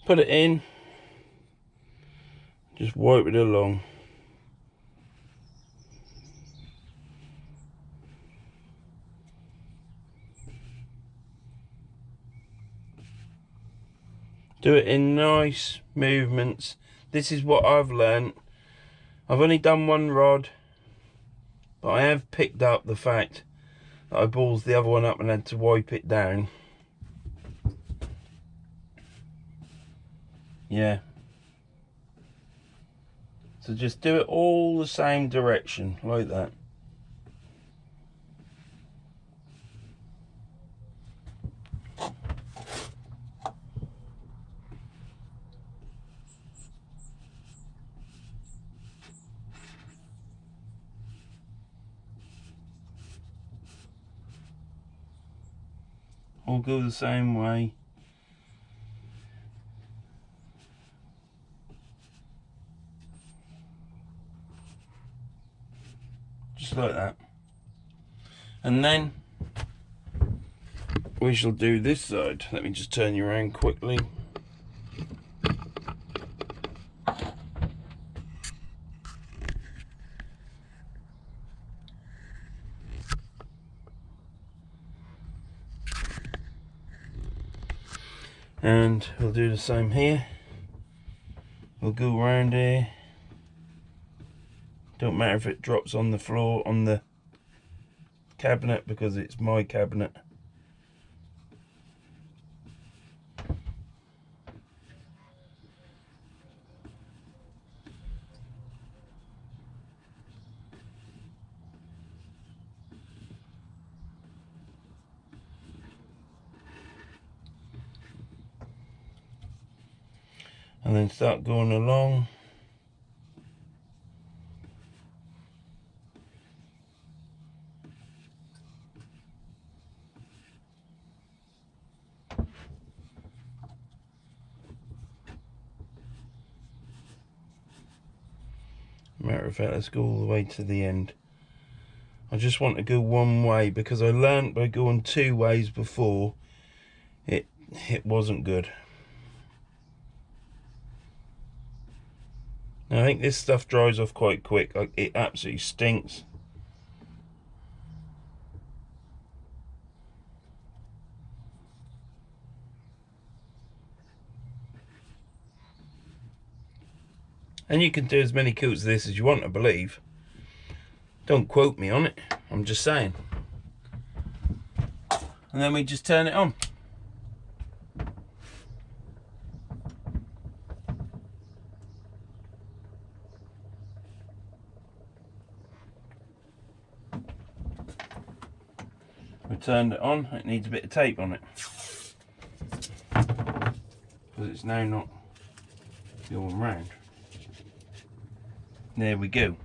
A: put it in, just wipe it along. Do it in nice movements. This is what I've learnt. I've only done one rod, but I have picked up the fact that I ballsed the other one up and had to wipe it down. Yeah. So just do it all the same direction, like that. All go the same way. Just like that. And then we shall do this side. Let me just turn you around quickly. And we'll do the same here. We'll go around here. Don't matter if it drops on the floor, on the cabinet, because it's my cabinet. And then start going along. Matter of fact, let's go all the way to the end. I just want to go one way because I learned by going two ways before it wasn't good. Now, I think this stuff dries off quite quick. It absolutely stinks. And you can do as many coats of this as you want, I believe. Don't quote me on it, I'm just saying. And then we just turn it on. We turned it on, it needs a bit of tape on it. Because it's now not going round. There we go.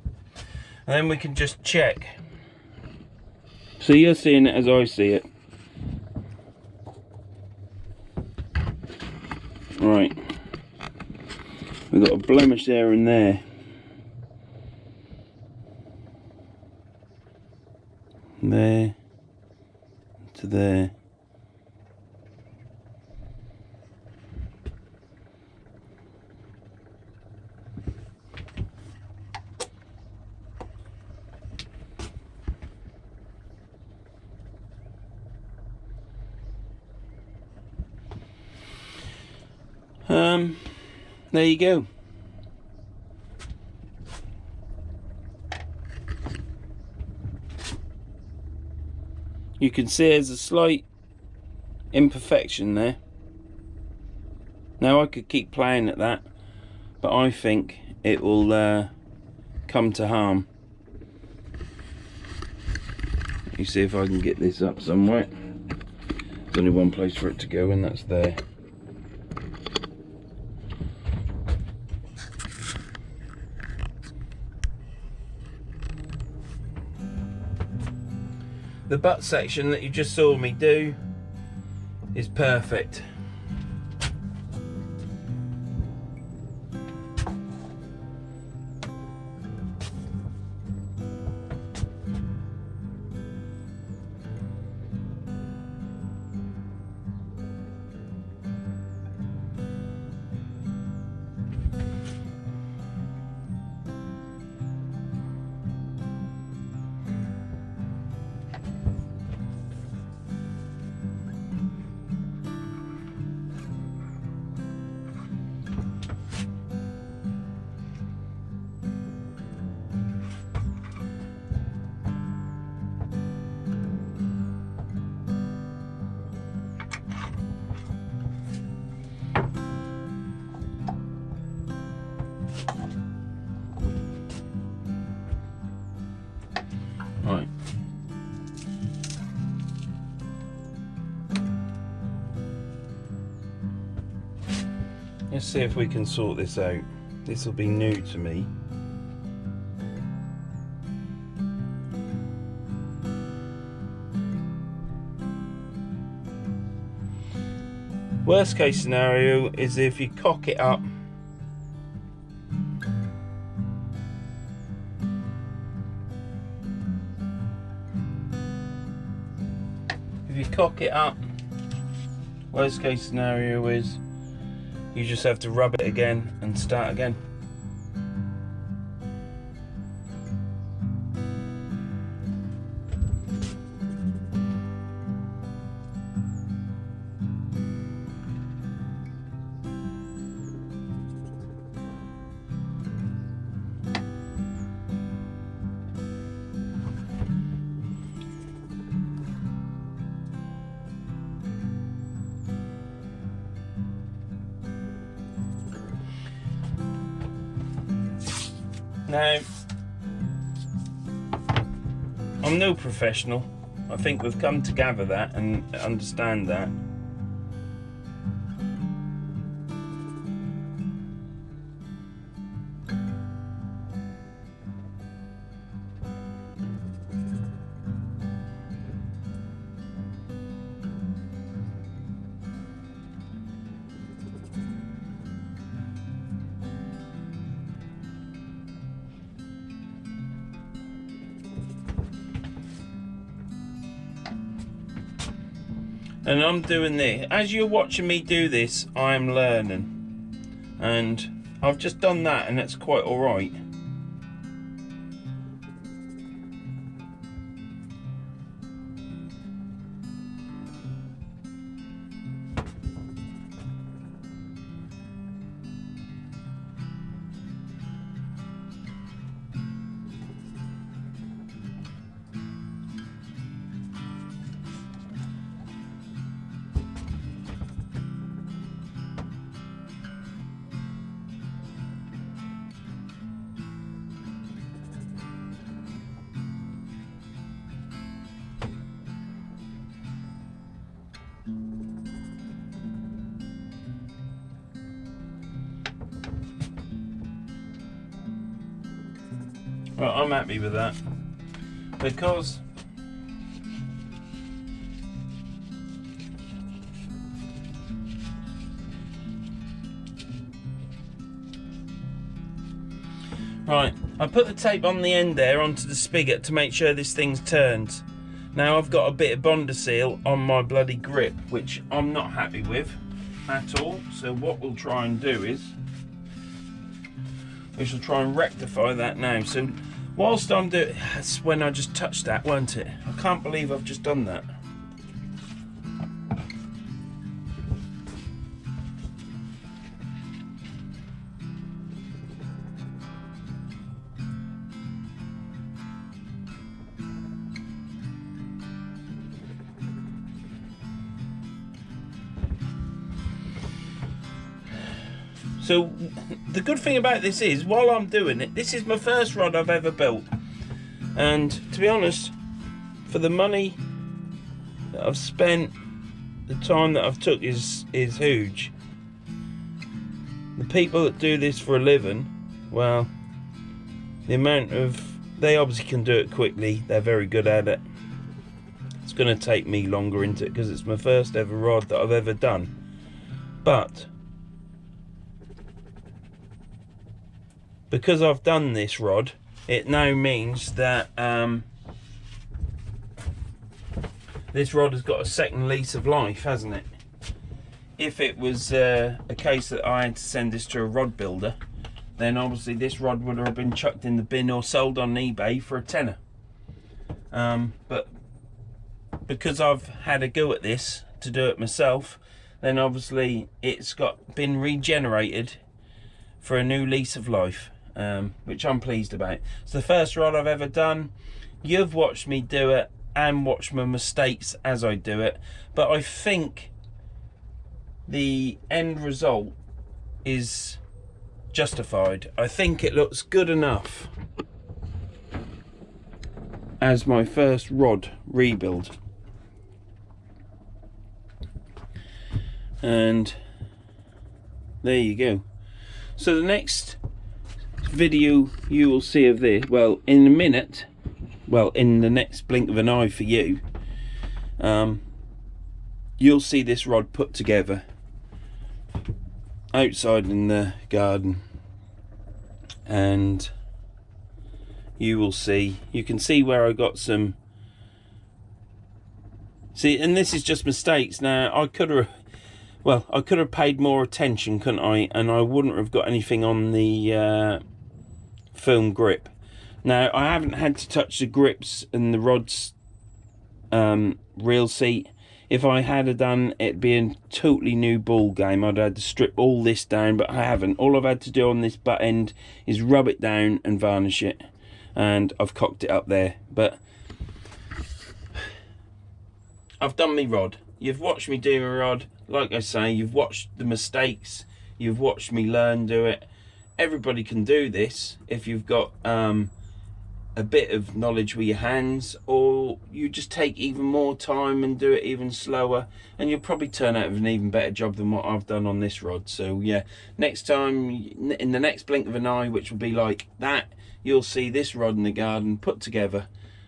A: And then we can just check. So you're seeing it as I see it. Right. We've got a blemish there and there. There to there. There you go. You can see there's a slight imperfection there. Now I could keep playing at that, but I think it will come to harm. Let me see if I can get this up somewhere. There's only one place for it to go, and that's there. The butt section that you just saw me do is perfect. Right. Let's see if we can sort this out. This will be new to me. Worst case scenario is if you cock it up . If you cock it up, worst case scenario is you just have to rub it again and start again. Now, I'm no professional. I think we've come to gather that and understand that. And I'm doing this. As you're watching me do this, I'm learning. And I've just done that, and that's quite alright. Right, I'm happy with that, because right, I put the tape on the end there onto the spigot to make sure this thing's turned. Now I've got a bit of Bonder seal on my bloody grip, which I'm not happy with at all. So what we'll try and do is we shall try and rectify that now. So whilst I'm doing, that's when I just touched that, weren't it? I can't believe I've just done that. So the good thing about this is, while I'm doing it, this is my first rod I've ever built, and to be honest, for the money that I've spent, the time that I've took is huge. The people that do this for a living, well, the amount of, they obviously can do it quickly, they're very good at it. It's going to take me longer into it because it's my first ever rod that I've ever done, but because I've done this rod, it now means that this rod has got a second lease of life, hasn't it? If it was a case that I had to send this to a rod builder, then obviously this rod would have been chucked in the bin or sold on eBay for a tenner. But because I've had a go at this to do it myself, then obviously it's been regenerated for a new lease of life. Which I'm pleased about. It's the first rod I've ever done. You've watched me do it and watched my mistakes as I do it, but I think the end result is justified. I think it looks good enough as my first rod rebuild, and there you go. So the next video you will see of this, well, in a minute, well, in the next blink of an eye for you, you'll see this rod put together outside in the garden, and you will see, you can see where I got some, see, and this is just mistakes. Now I could have, well, I could have paid more attention, couldn't I, and I wouldn't have got anything on the film grip. Now I haven't had to touch the grips and the rod's reel seat. If I had done, it'd be a totally new ball game. I'd had to strip all this down, but I haven't. All I've had to do on this butt end is rub it down and varnish it, and I've cocked it up there. But I've done me rod. You've watched me do my rod. Like I say, you've watched the mistakes, you've watched me learn do it. Everybody can do this if you've got a bit of knowledge with your hands, or you just take even more time and do it even slower, and you'll probably turn out with an even better job than what I've done on this rod. So yeah, next time, in the next blink of an eye, which will be like that, you'll see this rod in the garden put together,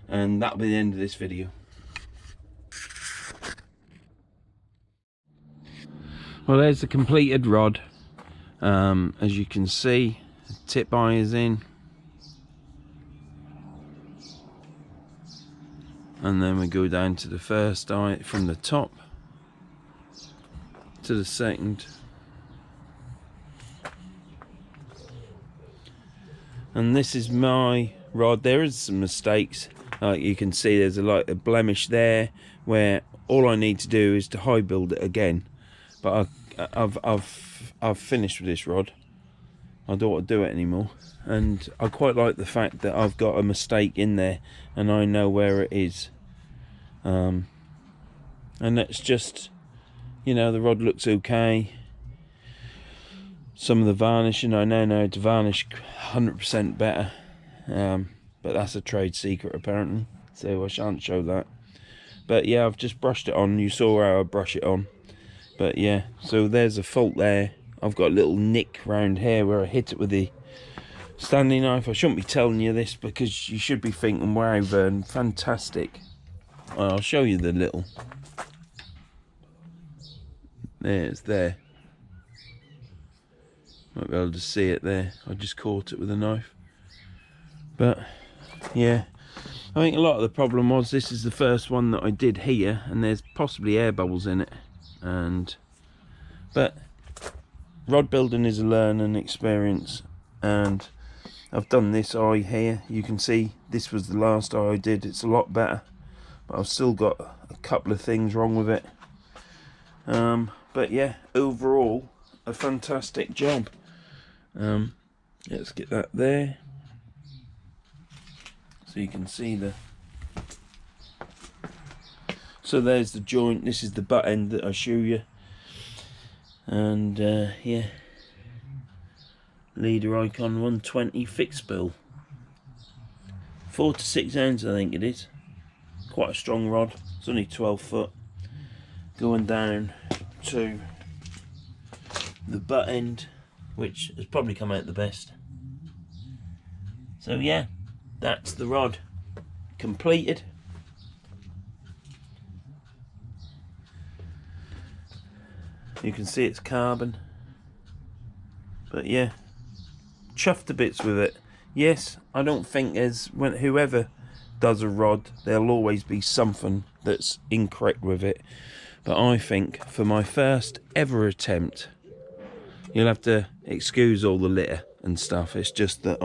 A: and that'll be the end of this video. Well, there's the completed rod. As you can see, the tip eye is in, and then we go down to the first eye from the top to the second, and this is my rod. There is some mistakes, like you can see there's a blemish there where all I need to do is to high build it again, but I've finished with this rod. I don't want to do it anymore, and I quite like the fact that I've got a mistake in there and I know where it is, and that's just, you know, the rod looks okay. Some of the varnishing, I now know how to varnish 100% better, but that's a trade secret apparently, so I shan't show that. But yeah, I've just brushed it on. You saw how I brush it on. But yeah, so there's a fault there. I've got a little nick round here where I hit it with the Standing knife. I shouldn't be telling you this because you should be thinking, wow, Vern, fantastic. Well, I'll show you the little. It's there. Might be able to see it there. I just caught it with a knife. But yeah, I think a lot of the problem was this is the first one that I did here, and there's possibly air bubbles in it. But rod building is a learning experience, and I've done this eye here. You can see this was the last eye I did. It's a lot better, but I've still got a couple of things wrong with it. But yeah, overall a fantastic job. Let's get that there so you can see the. So there's the joint. This is the butt end that I show you, and yeah, Leeda Icon 120 fixed bill, 4 to 6 ounce I think it is. Quite a strong rod. It's only 12 foot. Going down to the butt end, which has probably come out the best. So yeah, that's the rod completed. You can see it's carbon, but yeah, chuffed to bits with it. Yes, I don't think whoever does a rod, there'll always be something that's incorrect with it, but I think for my first ever attempt, you'll have to excuse all the litter and stuff. It's just that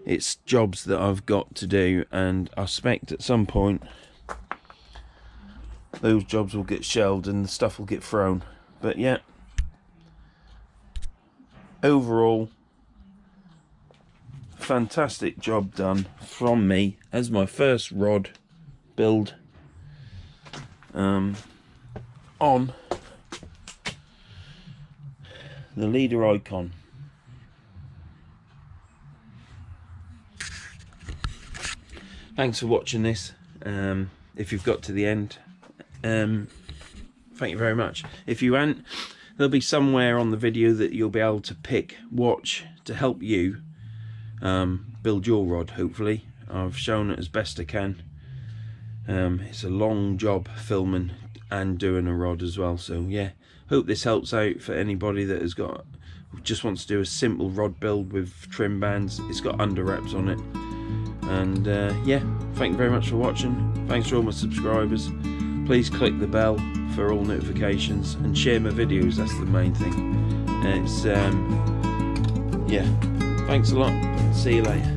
A: it's jobs that I've got to do, and I expect at some point those jobs will get shelved and the stuff will get thrown. But yeah, overall fantastic job done from me as my first rod build on the Leeda Icon. Thanks for watching this. If you've got to the end, thank you very much. If you haven't, there'll be somewhere on the video that you'll be able to watch to help you build your rod. Hopefully I've shown it as best I can. It's a long job filming and doing a rod as well, so yeah, hope this helps out for anybody that just wants to do a simple rod build with trim bands. It's got under wraps on it, and yeah, thank you very much for watching. Thanks for all my subscribers. Please click the bell for all notifications and share my videos. That's the main thing. It's yeah, thanks a lot. See you later.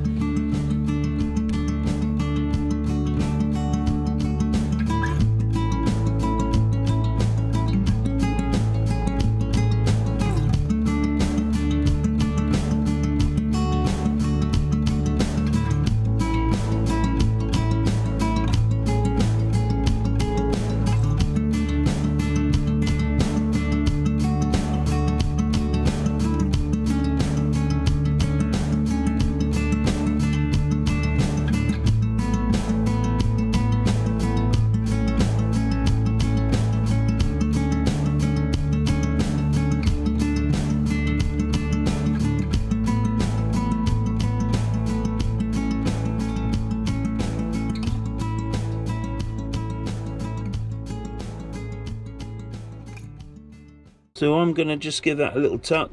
A: So I'm going to just give that a little tuck.